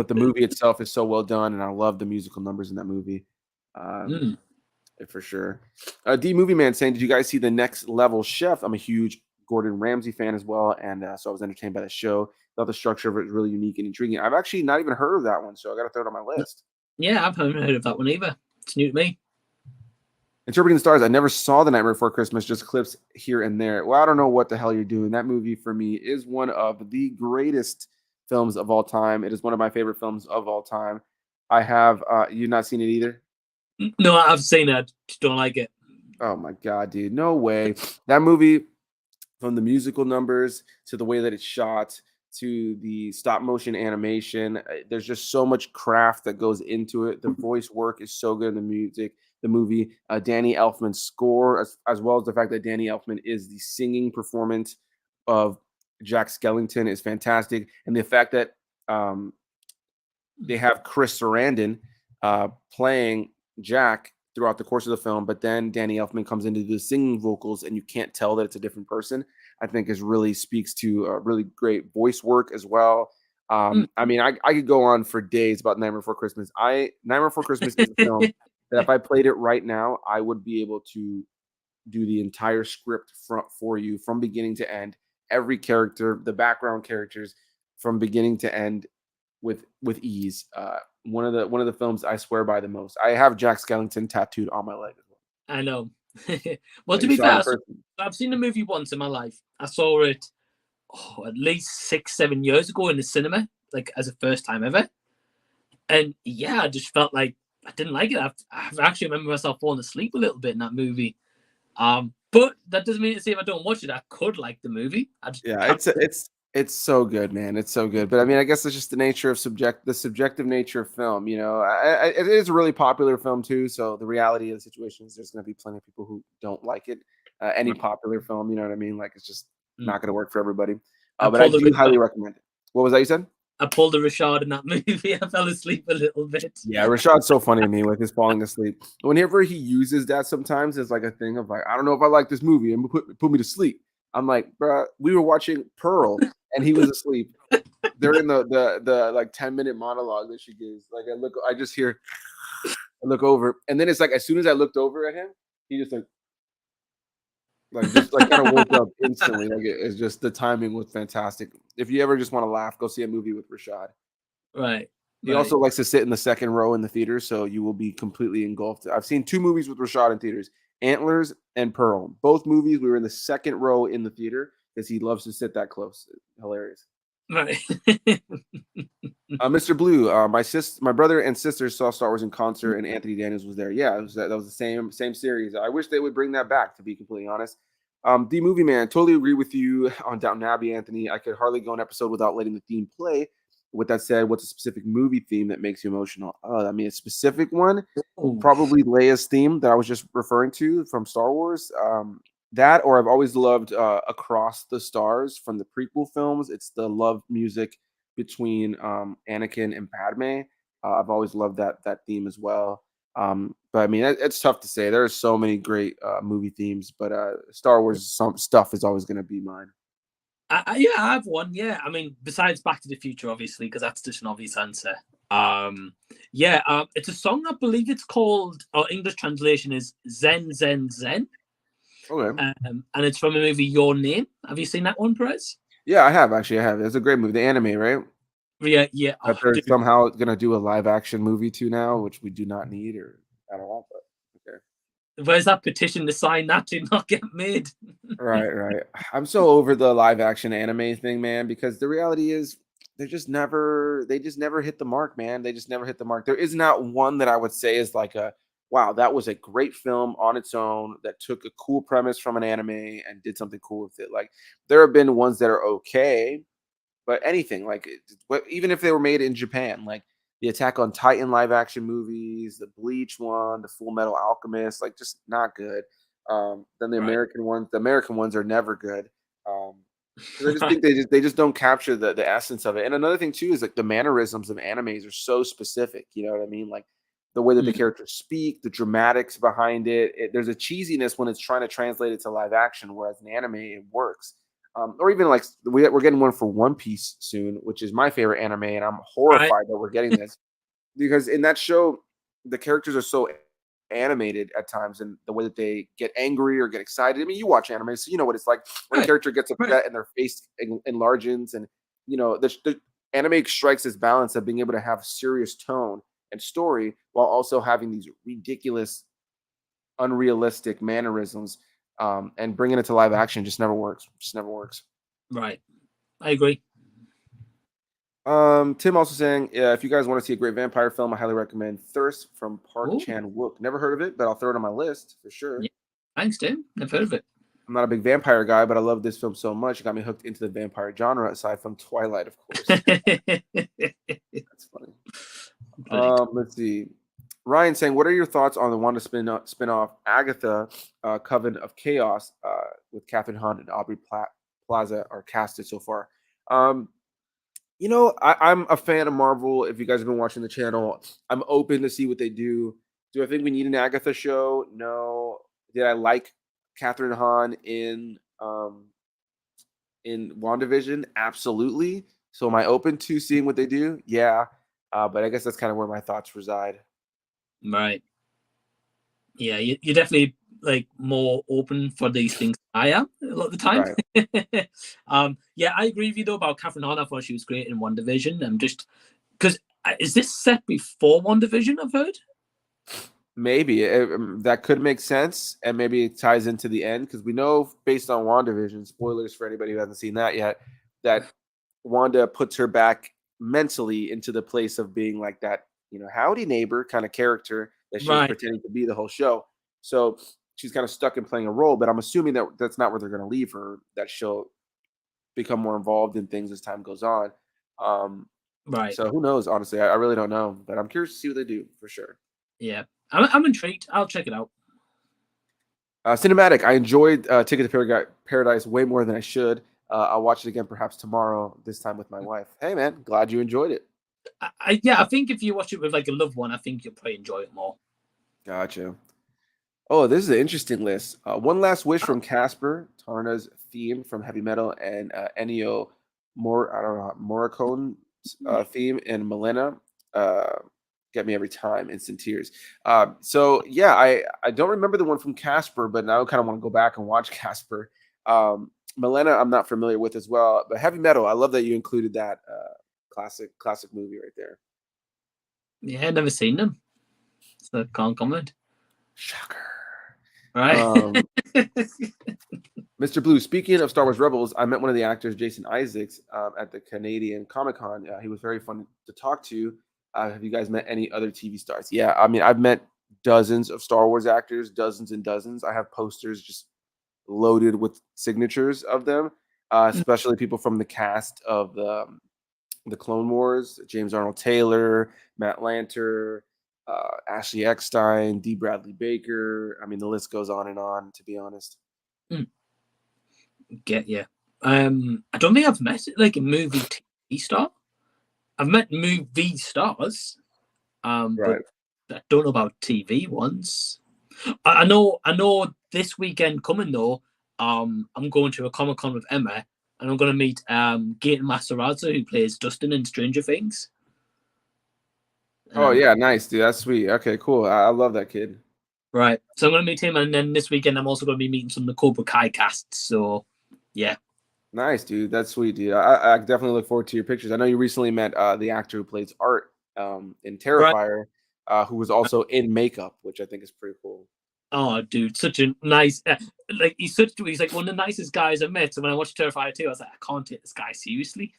movie itself is so well done, and I love the musical numbers in that movie. For sure. D Movie Man saying, did you guys see The Next Level Chef? I'm a huge Gordon Ramsay fan as well, and so I was entertained by the show. Thought the structure of it was really unique and intriguing. I've actually not even heard of that one, so I got to throw it on my list. Yeah, I haven't heard of that one either. It's new to me. Interpreting the Stars. I never saw The Nightmare Before Christmas, just clips here and there. Well, I don't know what the hell you're doing. That movie for me is one of the greatest films of all time. It is one of my favorite films of all time. I have you've not seen it either? No, I've seen it. Just don't like it. Oh my god, dude. No way. That movie, from the musical numbers to the way that it's shot to the stop motion animation, there's just so much craft that goes into it. The voice work is so good in the music, the movie. Danny Elfman's score, as well as the fact that Danny Elfman is the singing performance of Jack Skellington, is fantastic. And the fact that they have Chris Sarandon playing Jack throughout the course of the film, but then Danny Elfman comes into the singing vocals and you can't tell that it's a different person, I think is really speaks to really great voice work as well. I mean, I could go on for days about Nightmare Before Christmas. Nightmare Before Christmas is a film that if I played it right now, I would be able to do the entire script for you from beginning to end, every character, the background characters from beginning to end with ease. One of the films I swear by the most. I have Jack Skellington tattooed on my leg as well. I know. Well, to be fair, I've seen the movie once in my life. I saw it at least 6-7 years ago in the cinema, like as a first time ever. And yeah, I just felt like I didn't like it. I've actually remember myself falling asleep a little bit in that movie. But that doesn't mean to say if I don't watch it, I could like the movie. It's so good, man. It's so good. But I mean, I guess it's just the nature of the subjective nature of film. It is a really popular film too. So the reality of the situation is there's going to be plenty of people who don't like it. Any popular film, you know what I mean? Like it's just not going to work for everybody. But I do highly recommend it. What was that you said? I pulled a Rashad in that movie. I fell asleep a little bit. Yeah, Rashad's so funny to me with his falling asleep. Whenever he uses that, sometimes it's like a thing of like, I don't know if I like this movie and put me to sleep. I'm like, bruh, we were watching Pearl and he was asleep during the like 10-minute monologue that she gives. Like I just hear, I look over, and then it's like as soon as I looked over at him, he just just like kind of woke up instantly. Like it's just the timing was fantastic. If you ever just want to laugh, go see a movie with Rashad. Right. He also likes to sit in the second row in the theater, so you will be completely engulfed. I've seen 2 movies with Rashad in theaters, Antlers and Pearl. Both movies, we were in the second row in the theater because he loves to sit that close. Hilarious. Right. Mr. Blue, my brother and sister saw Star Wars in concert, and Anthony Daniels was there. Yeah, that was the same series. I wish they would bring that back, to be completely honest. The Movie Man, totally agree with you on Downton Abbey, Anthony. I could hardly go an episode without letting the theme play. With that said, what's a specific movie theme that makes you emotional? I mean, a specific one, probably Leia's theme that I was just referring to from Star Wars. That, or I've always loved Across the Stars from the prequel films. It's the love music between Anakin and Padme. I've always loved that theme as well. But I mean, it's tough to say. There are so many great movie themes, but Star Wars stuff is always going to be mine. I have one. Yeah, I mean, besides Back to the Future, obviously, because that's just an obvious answer. It's a song. I believe it's called, or English translation is Zen Zen Zen. Okay. And it's from a movie, Your Name. Have you seen that one, Perez? Yeah, I have actually. I have. It's a great movie. The anime, right? Yeah. That they're somehow gonna do a live action movie too now, which we do not need or at all. But okay. Where's that petition to sign that did not get made? Right. I'm so over the live action anime thing, man, because the reality is they just never hit the mark, man. They just never hit the mark. There is not one that I would say is like a wow, that was a great film on its own that took a cool premise from an anime and did something cool with it. Like there have been ones that are okay, but anything like even if they were made in Japan, like the Attack on Titan live action movies, the Bleach one, the Full Metal Alchemist, like just not good. Then the American ones are never good. Because I just think they just don't capture the essence of it. And another thing too is like the mannerisms of animes are so specific. You know what I mean? Like the way that the characters speak, the dramatics behind it. There's a cheesiness when it's trying to translate it to live action, whereas in anime it works. Or even like we're getting one for One Piece soon, which is my favorite anime, and I'm horrified that we're getting this because in that show the characters are so animated at times, and the way that they get angry or get excited. I mean, you watch anime, so you know what it's like when a character gets upset and their face enlarges, and you know the anime strikes this balance of being able to have serious tone and story while also having these ridiculous, unrealistic mannerisms. And bringing it to live action just never works. Just never works. Right, I agree. Tim also saying, yeah, if you guys want to see a great vampire film, I highly recommend Thirst from Park Chan-wook. Never heard of it, but I'll throw it on my list for sure. Yeah. Thanks, Tim. Never heard of it. I'm not a big vampire guy, but I love this film so much. It got me hooked into the vampire genre, aside from Twilight, of course. That's funny. Let's see. Ryan saying, what are your thoughts on the Wanda spin-off Agatha Coven of Chaos with Catherine Hahn and Aubrey Plaza are casted so far? You know, I'm a fan of Marvel. If you guys have been watching the channel, I'm open to see what they do. Do I think we need an Agatha show? No. Did I like Catherine Hahn in WandaVision? Absolutely. So am I open to seeing what they do? Yeah. But I guess that's kind of where my thoughts reside. Right. Yeah, you're definitely like more open for these things than I am a lot of the time. Right. Yeah, I agree with you though about Catherine Hahn. I thought she was great in WandaVision. I'm just because is this set before WandaVision? I've heard. Maybe that could make sense, and maybe it ties into the end because we know based on WandaVision, spoilers for anybody who hasn't seen that yet, that Wanda puts her back mentally into the place of being like that, you know, howdy neighbor kind of character that she was pretending to be the whole show. So she's kind of stuck in playing a role, but I'm assuming that that's not where they're going to leave her, that she'll become more involved in things as time goes on. Right. So who knows? Honestly, I really don't know, but I'm curious to see what they do for sure. Yeah, I'm intrigued. I'll check it out. Cinematic. I enjoyed Ticket to Paradise way more than I should. I'll watch it again perhaps tomorrow, this time with my wife. Hey, man, glad you enjoyed it. I think if you watch it with like a loved one, I think you'll probably enjoy it more. Gotcha. Oh, this is an interesting list. One Last Wish Oh, from Casper, Tarna's theme from Heavy Metal, and Ennio I don't know, Morricone's theme in Milena. Uh, get me every time, instant tears. So yeah, I don't remember the one from Casper, but now I kind of want to go back and watch Casper. Milena, I'm not familiar with as well, but Heavy Metal, I love that you included that classic movie right there. yeah, never seen them, so can't comment. Shocker. Right. Mr. Blue, speaking of Star Wars Rebels, I met one of the actors, Jason Isaacs, at the Canadian Comic Con. He was very fun to talk to. Have you guys met any other TV stars? Yeah, I mean, I've met dozens of Star Wars actors, dozens and dozens. I have posters just loaded with signatures of them, especially people from the cast of the Clone Wars: James Arnold Taylor, Matt Lanter, Ashley Eckstein, D. Bradley Baker. I mean, the list goes on and on. To be honest. Get you. I don't think I've met like a movie TV star. I've met movie stars, Right. but I don't know about TV ones. I know this weekend coming though. I'm going to a Comic Con with Emma, and I'm going to meet Gaten Matarazzo, who plays Dustin in Stranger Things. Oh yeah, nice, dude. That's sweet. Okay, cool. I love that kid. Right. So I'm going to meet him, and then this weekend I'm also going to be meeting some of the Cobra Kai cast. So yeah. Nice, dude. That's sweet, dude. I definitely look forward to your pictures. I know you recently met the actor who plays Art in Right. Terrifier, who was also in makeup, which I think is pretty cool. Oh, dude, such a nice, like he's like one of the nicest guys I've met. So when I watched Terrifier 2, I was like, I can't take this guy seriously.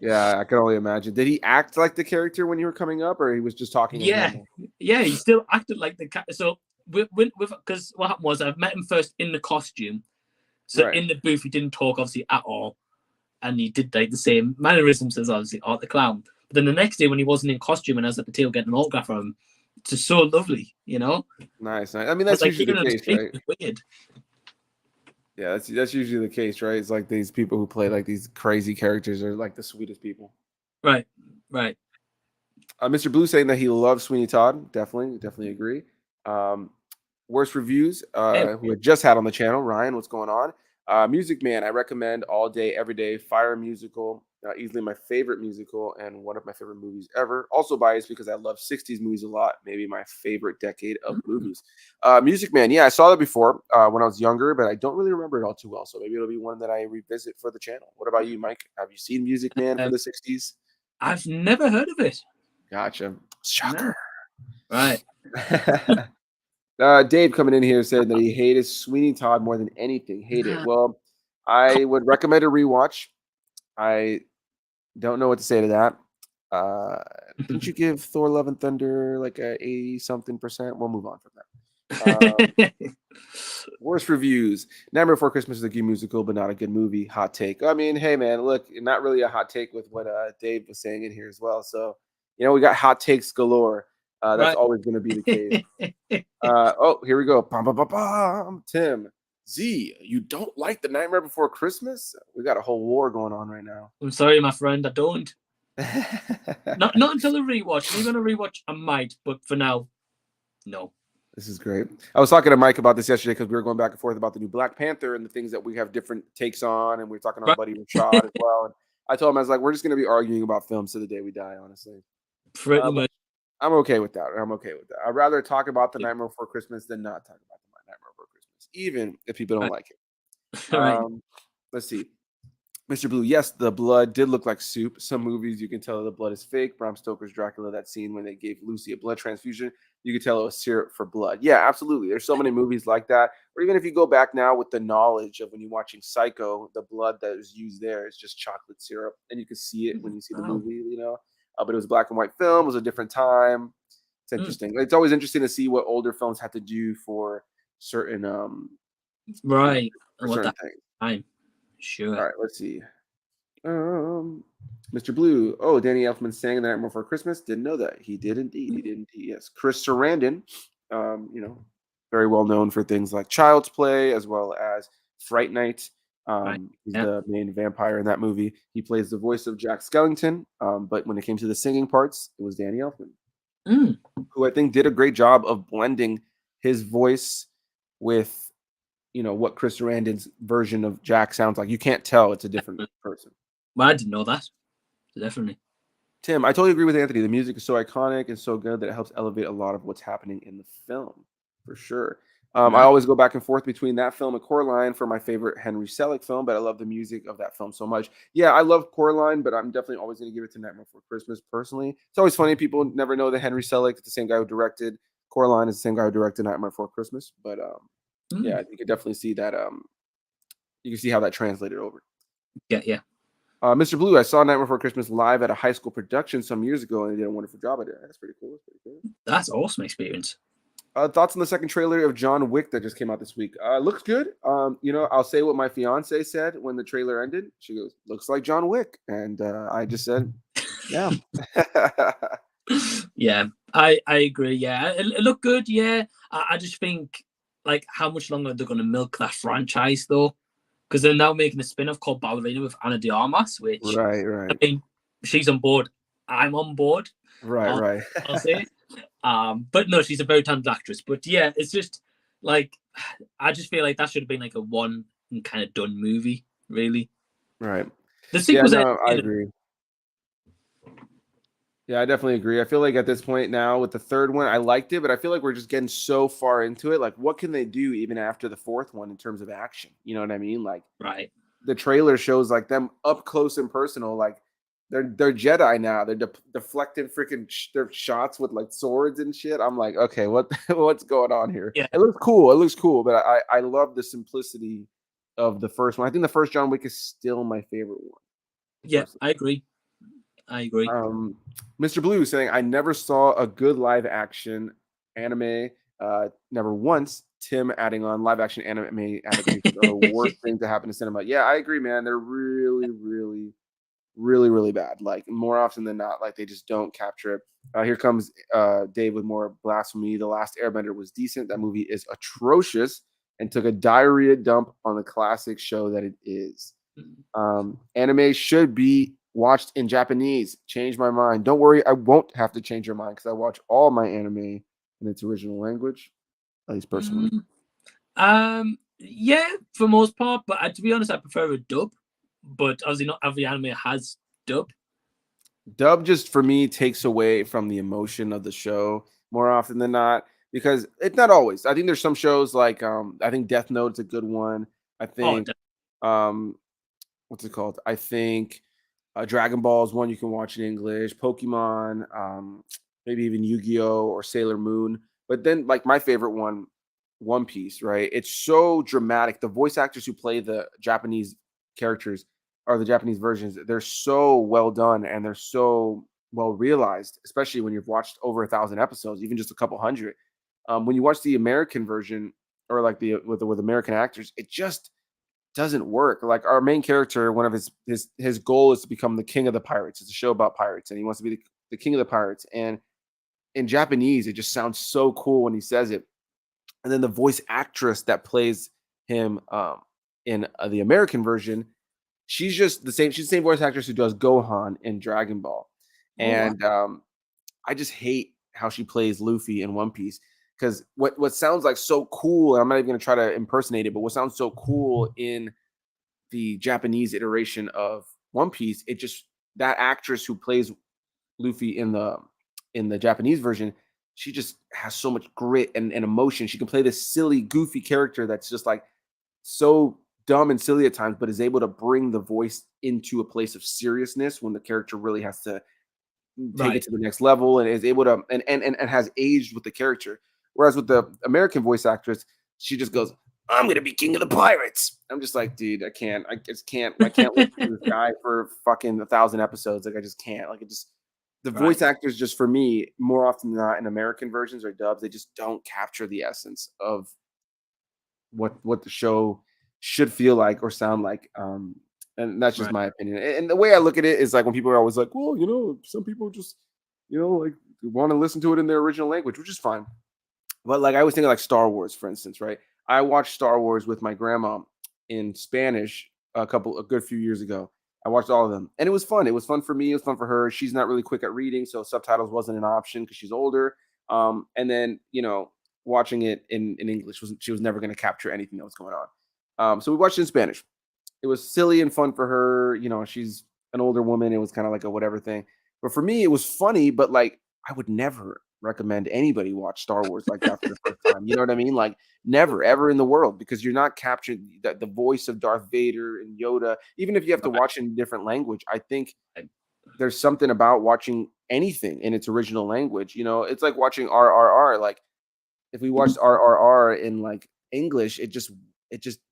Yeah, I can only imagine. Did he act like the character when you were coming up, or he was just talking as Yeah, normal? yeah, he still acted like the cat. So with because what happened was I've met him first in the costume. So Right. in the booth, he didn't talk obviously at all, and he did like the same mannerisms as obviously Art the Clown. But then the next day when he wasn't in costume and I was at the table getting an autograph from him, it's just so lovely, you know. Nice, nice. I mean, But that's like usually hearing the him case, speak right? was weird. Yeah, that's usually the case, right? It's like these people who play like these crazy characters are like the sweetest people. Right, right. Mr. Blue saying that he loves Sweeney Todd. Definitely agree. Um, worst reviews, Hey, who had just had on the channel. Ryan, what's going on? Music Man, I recommend all day, every day. Fire musical, easily my favorite musical and one of my favorite movies ever. Also biased because I love 60s movies a lot. Maybe my favorite decade of movies. Music Man, yeah, I saw that before when I was younger, but I don't really remember it all too well. So maybe it'll be one that I revisit for the channel. What about you, Mike? Have you seen Music Man from the 60s? I've never heard of it. Gotcha. No. Shocker. Right. Dave coming in here said that he hated Sweeney Todd more than anything. Hate it. Well, I would recommend a rewatch. I don't know what to say to that. Didn't you give Thor: Love and Thunder like a 80 something percent? We'll move on from that. Worst reviews. Nightmare Before Christmas is a good musical, but not a good movie. Hot take. I mean, hey man, look, not really a hot take with what Dave was saying in here as well. So, we got hot takes galore. That's Right. always going to be the case. Oh, here we go. Bum, bum, bum, bum. Tim Z, you don't like the Nightmare Before Christmas? We got a whole war going on right now. I'm sorry, my friend, I don't. Not until a rewatch. Maybe on a rewatch I might, but for now, no. This is great. I was talking to Mike about this yesterday because we were going back and forth about the new Black Panther and the things that we have different takes on, and we were talking to our Right. buddy Rashad as well. And I told him, I was like, we're just going to be arguing about films to the day we die, honestly. Pretty But much. I'm okay with that. I'd rather talk about the Nightmare Before Christmas than not talk about the Nightmare Before Christmas, even if people don't Right. like it. Right. Let's see. Mr. Blue, yes, the blood did look like soup. Some movies you can tell the blood is fake. Bram Stoker's Dracula, that scene when they gave Lucy a blood transfusion, you could tell it was syrup for blood. Yeah, absolutely. There's so many movies like that. Or even if you go back now with the knowledge of when you're watching Psycho, the blood that was used there is just chocolate syrup, and you can see it when you see the Wow. movie. But it was a black and white film. It was a different time. It's interesting. It's always interesting to see what older films have to do for certain Right. for What certain that things. time? Sure. All right, let's see. Mr. Blue. Oh, Danny Elfman sang The Night Before Christmas. Didn't know that. He did indeed. He did indeed. Yes. Chris Sarandon, very well known for things like Child's Play as well as Fright Night. Right. He's Yeah. the main vampire in that movie. He plays the voice of Jack Skellington. But when it came to the singing parts, it was Danny Elfman, Mm. who I think did a great job of blending his voice with, what Chris Sarandon's version of Jack sounds like. You can't tell it's a different person. Well, I didn't know that. Definitely. Tim, I totally agree with Anthony. The music is so iconic and so good that it helps elevate a lot of what's happening in the film, for sure. I Right. always go back and forth between that film and Coraline for my favorite Henry Selick film, but I love the music of that film so much. Yeah, I love Coraline, but I'm definitely always going to give it to Nightmare Before Christmas personally. It's always funny, people never know that Henry Selick is the same guy who directed Coraline, is the same guy who directed Nightmare Before Christmas. But yeah, Mm. you could definitely see that. You can see how that translated over. Yeah. Yeah. Mr. Blue, I saw Nightmare Before Christmas live at a high school production some years ago, and they did a wonderful job at it. That's pretty cool. That's pretty cool. That's awesome experience. Thoughts on the second trailer of John Wick that just came out this week? Looks good. I'll say what my fiance said when the trailer ended. She goes, "Looks like John Wick," and I just said, "Yeah." Yeah, I agree. Yeah, it looked good. Yeah, I just think like how much longer they're going to milk that franchise though, because they're now making a spin-off called Ballerina with Anna de Armas, which Right, I right, mean, she's on board. I'm on board. right, I'll, right. I'll say. But no, she's a very talented actress. But yeah, it's just like I just feel like that should have been like a one and kind of done movie. Really, Right. the Yeah, sequels. no, I agree. Yeah, I definitely agree. I feel like at this point now with the third one, I liked it, but I feel like we're just getting so far into it. Like, what can they do even after the fourth one in terms of action? You know what I mean? Like, Right. the trailer shows like them up close and personal. Like, they're Jedi now. They're deflecting freaking their shots with like swords and shit. I'm like, okay, what's going on here? Yeah. It looks cool. It looks cool, but I love the simplicity of the first one. I think the first John Wick is still my favorite one. Yeah, Personally. I agree. I agree. Mr. Blue saying, I never saw a good live action anime. Never once. Tim adding on live action anime adaptations are the worst thing to happen to cinema. Yeah, I agree, man. They're really, really, really, really bad. Like more often than not, like they just don't capture it. Here comes Dave with more blasphemy. The Last Airbender was decent. That movie is atrocious and took a diarrhea dump on the classic show that it is. Anime should be watched in Japanese. Change my mind. Don't worry, I won't have to change your mind because I watch all my anime in its original language, at least personally. Yeah, for most part, but to be honest, I prefer a dub. But obviously, not every anime has dub. Dub just for me takes away from the emotion of the show more often than not because it's not always. I think there's some shows like I think Death Note's a good one. I Oh, think um what's it called? I think Dragon Ball is one you can watch in English. Pokemon, maybe even Yu-Gi-Oh or Sailor Moon. But then, like my favorite one, One Piece. Right? It's so dramatic. The voice actors who play the Japanese characters or the Japanese versions, they're so well done and they're so well realized. Especially when you've watched over 1,000 episodes, even just a couple hundred. When you watch the American version or like the with American actors, it just doesn't work. Like our main character, one of his goal is to become the king of the pirates. It's a show about pirates, and he wants to be the king of the pirates. And in Japanese, it just sounds so cool when he says it. And then the voice actress that plays him in the American version, she's just the same. She's the same voice actress who does Gohan in Dragon Ball. oh, wow. And I just hate how she plays Luffy in One Piece because what sounds like so cool, and I'm not even going to try to impersonate it, but what sounds so cool in the Japanese iteration of One Piece, it just that actress who plays Luffy in the Japanese version, she just has so much grit and emotion. She can play this silly, goofy character that's just like so dumb and silly at times, but is able to bring the voice into a place of seriousness when the character really has to take it Right. to the next level and is able to and has aged with the character. Whereas with the American voice actress, she just goes, "I'm gonna be king of the pirates." I'm just like, dude, I can't. I just can't. I can't listen to this guy for fucking 1,000 episodes. Like, I just can't. Like, it just the voice Right. actors just for me more often than not in American versions or dubs, they just don't capture the essence of what the show should feel like or sound like. And that's just Right. my opinion. And the way I look at it is like when people are always like, well, some people just, like want to listen to it in their original language, which is fine. But like I was thinking like Star Wars, for instance, right? I watched Star Wars with my grandma in Spanish a good few years ago. I watched all of them, and it was fun. It was fun for me. It was fun for her. She's not really quick at reading, so subtitles wasn't an option because she's older. And then watching it in English was she was never going to capture anything that was going on. So we watched it in Spanish. It was silly and fun for her. She's an older woman. It was kind of like a whatever thing. But for me, it was funny. But like, I would never recommend anybody watch Star Wars like that for the first time. You know what I mean? Like, never, ever in the world, because you're not capturing the voice of Darth Vader and Yoda. Even if you have to watch in a different language, I think there's something about watching anything in its original language. It's like watching RRR. Like, if we watched RRR in like English, it just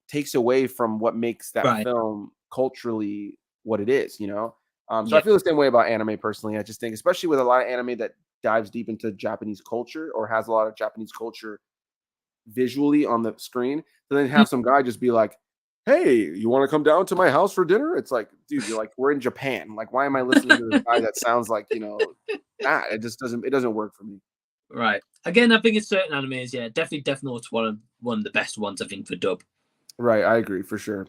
takes away from what makes that film culturally what it is. So I feel the same way about anime personally. I just think, especially with a lot of anime that dives deep into Japanese culture or has a lot of Japanese culture visually on the screen, so then have some guy just be like, "Hey, you want to come down to my house for dinner?" It's like, dude, you're like, we're in Japan. Like, why am I listening to this guy that sounds like that? It just doesn't work for me. Right. Again, I think it's certain animes. Yeah, definitely Death Note's one of the best ones I think for dub. Right, I agree for sure.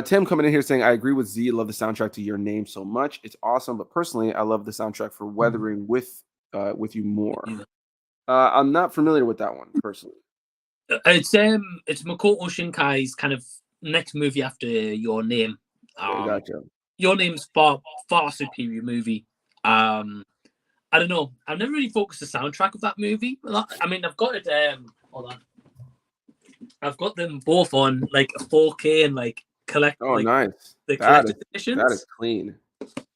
Tim coming in here saying, I agree with Z. Love the soundtrack to Your Name so much. It's awesome, but personally, I love the soundtrack for Weathering with You more. I'm not familiar with that one personally. It's Makoto Shinkai's kind of next movie after Your Name. Gotcha. Your Name's far superior movie. I don't know. I've never really focused the soundtrack of that movie. I mean, I've got it. Hold on. I've got them both on like 4K and like collect. Oh, like, nice. The collected editions. That is clean.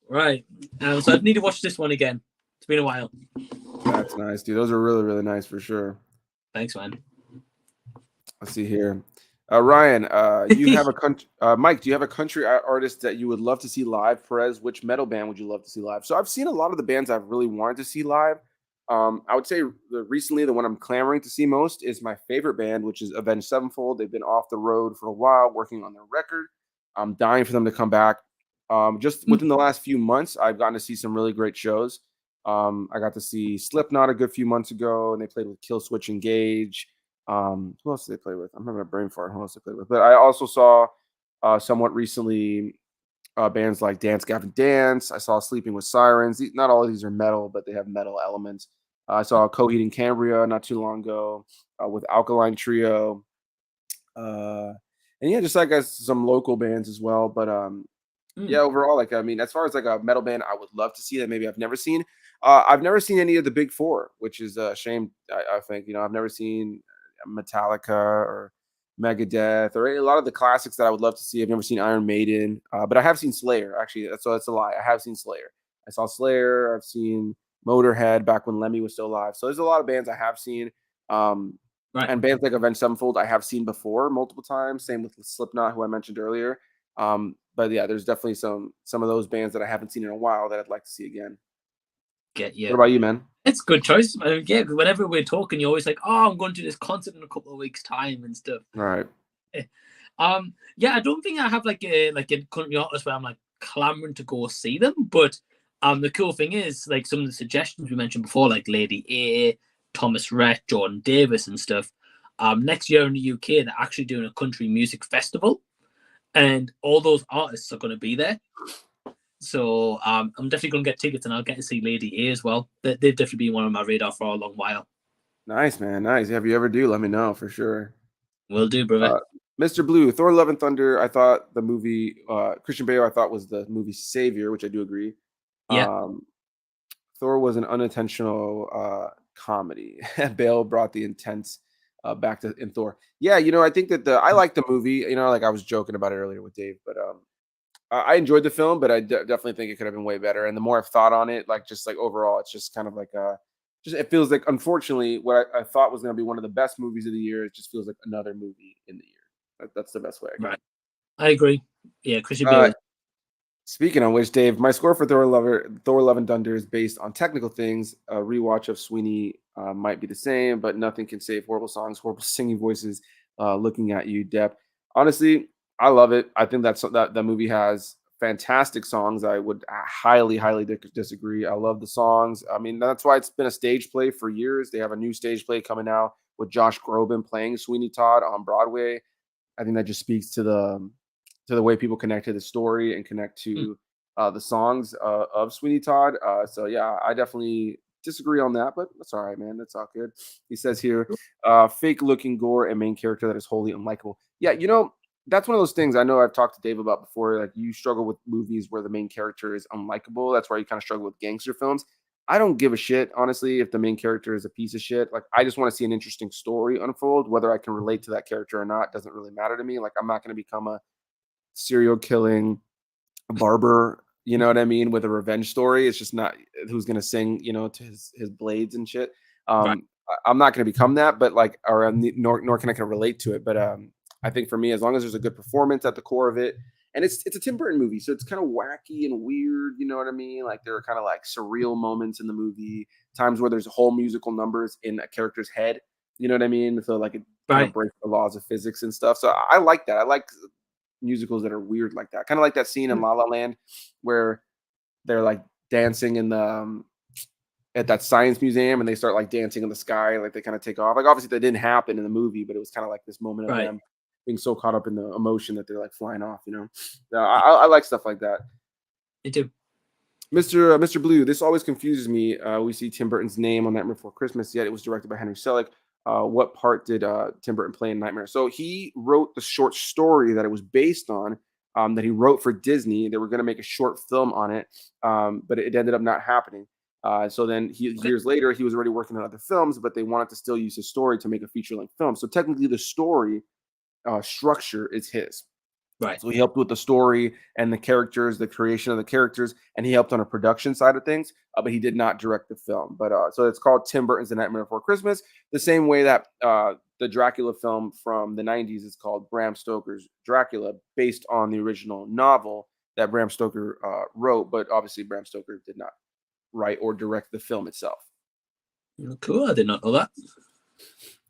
Right. So I need to watch this one again. It's been a while. That's nice, dude. Those are really, really nice for sure. Thanks, man. Let's see here. Ryan, you have a country. Mike, do you have a country artist that you would love to see live? Perez, which metal band would you love to see live? So I've seen a lot of the bands I've really wanted to see live. I would say recently the one I'm clamoring to see most is my favorite band, which is Avenged Sevenfold. They've been off the road for a while, working on their record. I'm dying for them to come back. Just within the last few months, I've gotten to see some really great shows. I got to see Slipknot a good few months ago, and they played with Killswitch Engage. Who else did they play with? I'm having a brain fart. Who else they played with? But I also saw somewhat recently bands like Dance Gavin Dance. I saw Sleeping with Sirens. Not all of these are metal, but they have metal elements. I saw Coheed and Cambria not too long ago with Alkaline Trio. And yeah, just like some local bands as well. But yeah, overall, like, I mean, as far as like a metal band, I would love to see that maybe I've never seen. I've never seen any of the big four, which is a shame. I think, I've never seen Metallica or Megadeth or a lot of the classics that I would love to see. I've never seen Iron Maiden, but I have seen Slayer. Actually, so that's a lie. I have seen Slayer. I saw Slayer. I've seen Motorhead back when Lemmy was still alive. So there's a lot of bands I have seen. And bands like Avenged Sevenfold I have seen before multiple times. Same with Slipknot, who I mentioned earlier. But yeah, there's definitely some of those bands that I haven't seen in a while that I'd like to see again. Get you. What about you, man? It's a good choice. I mean, yeah, because whenever we're talking, you're always like, "Oh, I'm going to this concert in a couple of weeks' time and stuff." Right. Yeah, I don't think I have like a country artist where I'm like clamoring to go see them. But the cool thing is, like, some of the suggestions we mentioned before, like Lady A, Thomas Rhett, Jordan Davis, and stuff. Next year in the UK, they're actually doing a country music festival, and all those artists are going to be there. So I'm definitely going to get tickets, and I'll get to see Lady A as well. They've definitely been one on my radar for a long while. Nice, man. Nice. If you ever do, let me know for sure. Will do, brother. Mr. Blue, Thor: Love and Thunder. I thought the movie Christian Bale, I thought was the movie savior, which I do agree. Yeah. Thor was an unintentional comedy. Bale brought the intense back to in Thor. Yeah, I think that I like the movie. Like I was joking about it earlier with Dave, but I enjoyed the film, but I definitely think it could have been way better. And the more I've thought on it, like just like overall, it's just kind of like it feels like, unfortunately, what I thought was going to be one of the best movies of the year, it just feels like another movie in the year. That's the best way. Right. I agree. Yeah, Christian Bale. Speaking of which, Dave, my score for Thor: Love and Thunder is based on technical things. A rewatch of Sweeney might be the same, but nothing can save horrible songs, horrible singing voices, looking at you, Depp. Honestly, I love it. I think that movie has fantastic songs. I would highly, highly disagree. I love the songs. I mean, that's why it's been a stage play for years. They have a new stage play coming out with Josh Groban playing Sweeney Todd on Broadway. I think that just speaks to to the way people connect to the story and connect Mm, to the songs of Sweeney Todd. So yeah, I definitely disagree on that, but that's all right, man. That's all good. He says here, fake looking gore and main character that is wholly unlikable. Yeah, that's one of those things I know I've talked to Dave about before. Like you struggle with movies where the main character is unlikable. That's why you kind of struggle with gangster films. I don't give a shit, honestly, if the main character is a piece of shit. Like, I just want to see an interesting story unfold. Whether I can relate to that character or not doesn't really matter to me. Like, I'm not going to become a serial killing barber, you know what I mean, with a revenge story. It's just not who's going to sing, to his blades and shit. right. I'm not going to become that, but like, or nor can I kind of relate to it. But I think for me, as long as there's a good performance at the core of it, and it's a Tim Burton movie, so it's kind of wacky and weird. You know what I mean? Like there are kind of like surreal moments in the movie, times where there's whole musical numbers in a character's head. You know what I mean? So like it kind of Right. breaks the laws of physics and stuff. So I like that. I like musicals that are weird like that. Kind of like that scene in Mm, La La Land where they're like dancing in the at that science museum and they start like dancing in the sky, like they kind of take off. Like obviously that didn't happen in the movie, but it was kind of like this moment of right. them being so caught up in the emotion that they're like flying off. I like stuff like that. Me too. Mr. Blue, this always confuses me. We see Tim Burton's name on Nightmare Before Christmas, yet it was directed by Henry Selick. What part did Tim Burton play in Nightmare? So he wrote the short story that it was based on, that he wrote for Disney. They were going to make a short film on it, but it ended up not happening. So then Okay. years later, he was already working on other films, but they wanted to still use his story to make a feature-length film. So technically, the story structure is his. Right. So he helped with the story and the characters, the creation of the characters, and he helped on a production side of things, but he did not direct the film. But so it's called Tim Burton's The Nightmare Before Christmas, the same way that the Dracula film from the 90s is called Bram Stoker's Dracula, based on the original novel that Bram Stoker wrote, but obviously Bram Stoker did not write or direct the film itself. Cool. I did not know that.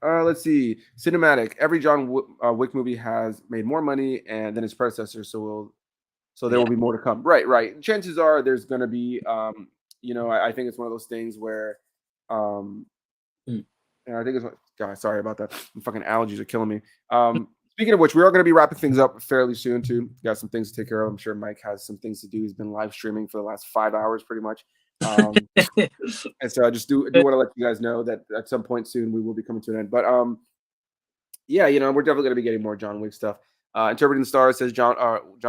Let's see. Cinematic. Every Wick movie has made more money than its predecessor, so there will Yeah. be more to come. Right, right. Chances are there's going to be, I think it's one of those things where, um, Mm. and I think it's, God, sorry about that. Fucking allergies are killing me. Speaking of which, we are going to be wrapping things up fairly soon too. Got some things to take care of. I'm sure Mike has some things to do. He's been live streaming for the last 5 hours, pretty much. And so I just do want to let you guys know that at some point soon we will be coming to an end. But yeah, we're definitely going to be getting more John Wick stuff. Interpreting the Stars says John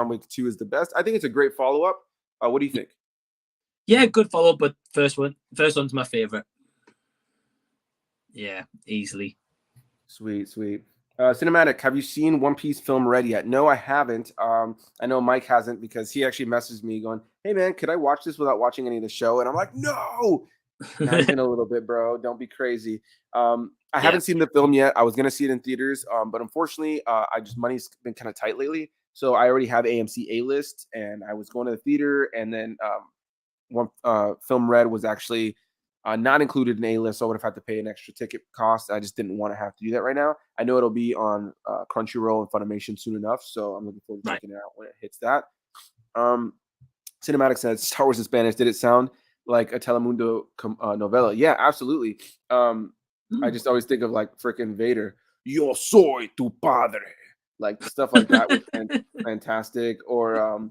Wick 2 is the best. I think it's a great follow up. What do you think? Yeah, good follow, but first one's my favorite. Yeah, easily. Sweet, sweet. Cinematic, have you seen One Piece film Red yet? No, I haven't. I know Mike hasn't because he actually messaged me going, "Hey man, could I watch this without watching any of the show?" And I'm like, "No, not even a little bit, bro. Don't be crazy." I Yeah. haven't seen the film yet. I was gonna see it in theaters, but unfortunately, money's been kind of tight lately. So I already have AMC A list, and I was going to the theater, and then one film Red was actually not included in A list, so I would have had to pay an extra ticket cost. I just didn't want to have to do that right now. I know it'll be on Crunchyroll and Funimation soon enough, so I'm looking forward to Right. checking it out when it hits that. Um, Cinematic says Star Wars in Spanish. Did it sound like a Telemundo novela? Yeah, absolutely. I Mm. just always think of like freaking Vader. Yo soy tu padre. Like stuff like that was fantastic. Or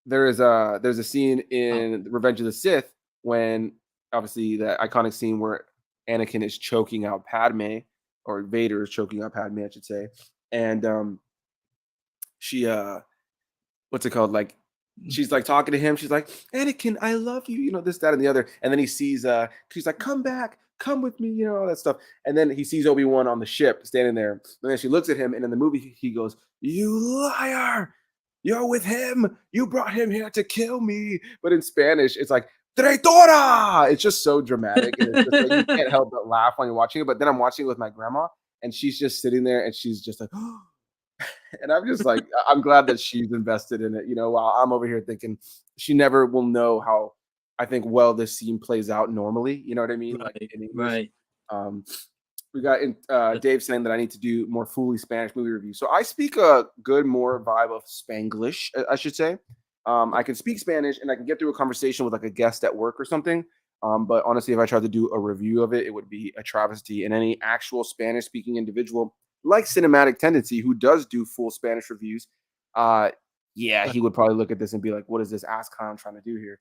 there's a scene in Revenge of the Sith when obviously that iconic scene where Anakin is choking out Padme, or Vader is choking out Padme, I should say, and she what's it called, like she's like talking to him, she's like, Anakin, I love you, this, that, and the other, and then he sees she's like, come back, come with me, all that stuff, and then he sees Obi-Wan on the ship standing there, and then she looks at him, and in the movie he goes, you liar, you're with him. You brought him here to kill me. But in Spanish, it's like, Traitora! It's just so dramatic. And it's just like, you can't help but laugh when you're watching it. But then I'm watching it with my grandma, and she's just sitting there, and she's just like, oh. And I'm just like, I'm glad that she's invested in it, while I'm over here thinking she never will know how, I think, well this scene plays out normally. You know what I mean? Like Right. in English. Right. Um, we got Dave saying that I need to do more fully Spanish movie reviews. So I speak a good, more vibe of Spanglish, I should say. I can speak Spanish and I can get through a conversation with like a guest at work or something. But honestly, if I tried to do a review of it, it would be a travesty. And any actual Spanish speaking individual like Cinematic Tendency, who does do full Spanish reviews, Yeah, he would probably look at this and be like, "What is this ass clown trying to do here?"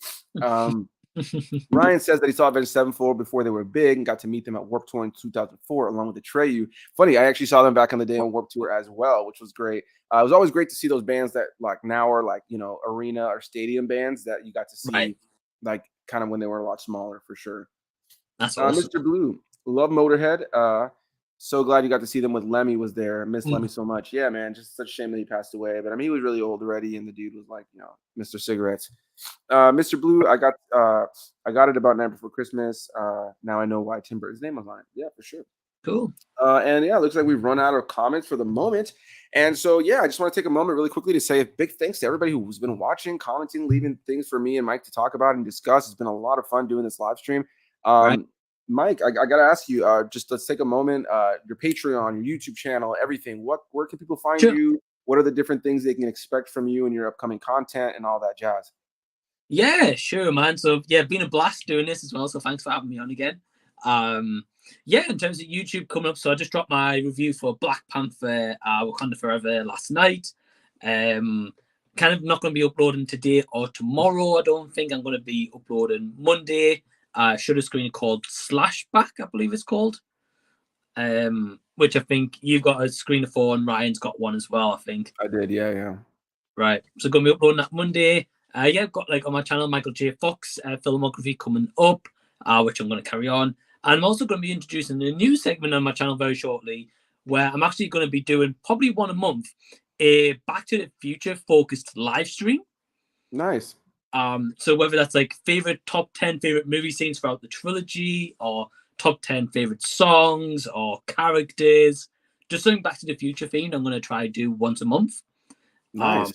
Ryan says that he saw Avenged Sevenfold before they were big and got to meet them at Warped Tour in 2004 along with Atreyu. Funny, I actually saw them back in the day on Warped Tour as well, which was great. It was always great to see those bands that like now are like, arena or stadium bands that you got to see Right. like kind of when they were a lot smaller for sure. That's awesome. Mr. Blue, love Motorhead. So glad you got to see them with Lemmy was there. I miss Lemmy so much. Yeah, man, just such a shame that he passed away. But I mean, he was really old already, and the dude was like, Mr. Cigarettes. Mr. Blue, I got it about Night Before Christmas. Now I know why Tim Burton's name was on it. Yeah, for sure. Cool. And yeah, it looks like we've run out of comments for the moment. And so, yeah, I just want to take a moment really quickly to say a big thanks to everybody who's been watching, commenting, leaving things for me and Mike to talk about and discuss. It's been a lot of fun doing this live stream. Right. Mike, I got to ask you, just let's take a moment, your Patreon, your YouTube channel, everything. Where can people find you? What are the different things they can expect from you and your upcoming content and all that jazz? Yeah, sure, man. So yeah, been a blast doing this as well. So thanks for having me on again. Yeah, in terms of YouTube coming up, so I just dropped my review for Black Panther Wakanda Forever last night. Kind of not going to be uploading today or tomorrow. I don't think I'm going to be uploading Monday. Shutter screen called Slashback, I believe it's called. Which I think you've got a screener for and Ryan's got one as well, I think. I did, yeah. Right. So going to be uploading that Monday. Yeah, I've got like on my channel Michael J. Fox filmography coming up, which I'm going to carry on. And I'm also going to be introducing a new segment on my channel very shortly, where I'm actually going to be doing probably one a month, a Back to the Future focused live stream. Nice. So whether that's like top 10 favorite movie scenes throughout the trilogy, or top 10 favorite songs or characters, just something Back to the Future themed, I'm going to try to do once a month. Nice.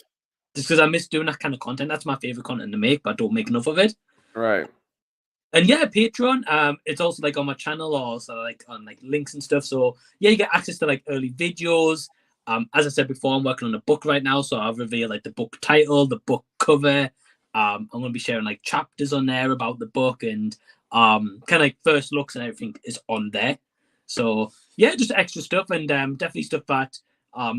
Just because I miss doing that kind of content. That's my favorite content to make, but I don't make enough of it. Right. And yeah, Patreon. It's also like on my channel, or also like on like links and stuff. So yeah, you get access to like early videos. As I said before, I'm working on a book right now, so I'll reveal like the book title, the book cover. I'm going to be sharing like chapters on there about the book, and kind of like first looks and everything is on there. So yeah, just extra stuff, and definitely stuff that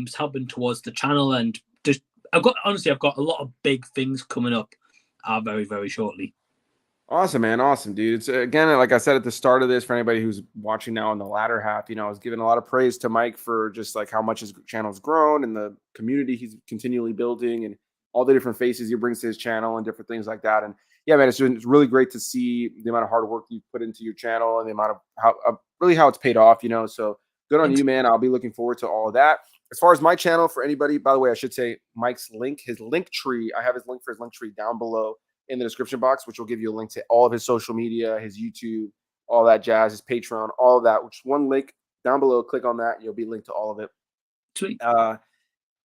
is helping towards the channel. And just I've got a lot of big things coming up very, very shortly. Awesome, man. Awesome, dude. It's again, like I said at the start of this, for anybody who's watching now in the latter half, I was giving a lot of praise to Mike for just like how much his channel's grown and the community he's continually building and all the different faces he brings to his channel and different things like that. And yeah, man, it's really great to see the amount of hard work you put into your channel and the amount of how it's paid off, So good on you, man. I'll be looking forward to all of that. As far as my channel, for anybody, by the way, I should say Mike's link, his link tree. I have his link for his link tree down below in the description box, which will give you a link to all of his social media, his YouTube, all that jazz, his Patreon, all of that, which is one link down below. Click on that. You'll be linked to all of it. Sweet.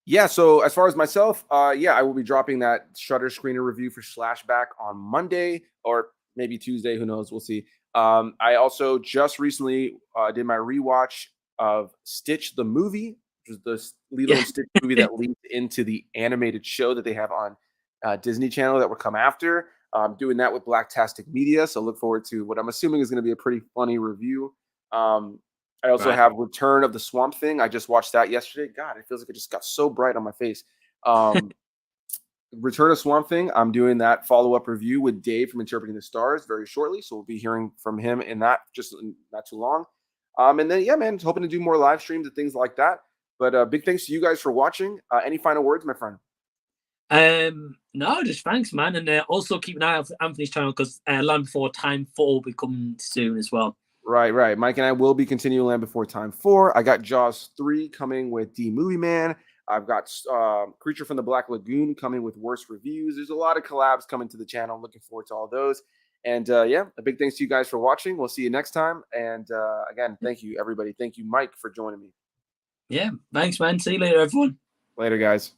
Yeah, so as far as myself, I will be dropping that Shutter screener review for Slashback on Monday or maybe Tuesday. Who knows? We'll see. I also just recently did my rewatch of Stitch the movie, which is the Lilo and Stitch movie that leads into the animated show that they have on Disney Channel that will come after. I'm doing that with Blacktastic Media, so look forward to what I'm assuming is going to be a pretty funny review. I also have Return of the Swamp Thing. I just watched that yesterday. God, it feels like it just got so bright on my face. Return of Swamp Thing. I'm doing that follow-up review with Dave from Interpreting the Stars very shortly, so we'll be hearing from him in that just not too long. And then, yeah, man, hoping to do more live streams and things like that. But big thanks to you guys for watching. Any final words, my friend? No, just thanks, man. And also keep an eye out for Anthony's channel, because Land Before Time 4 will be coming soon as well. Right. Mike and I will be continuing Land Before Time 4. I got Jaws 3 coming with D Movie Man. I've got Creature from the Black Lagoon coming with worst reviews. There's a lot of collabs coming to the channel. I'm looking forward to all those. And yeah, a big thanks to you guys for watching. We'll see you next time. And again, thank you, everybody. Thank you, Mike, for joining me. Yeah, thanks, man. See you later, everyone. Later, guys.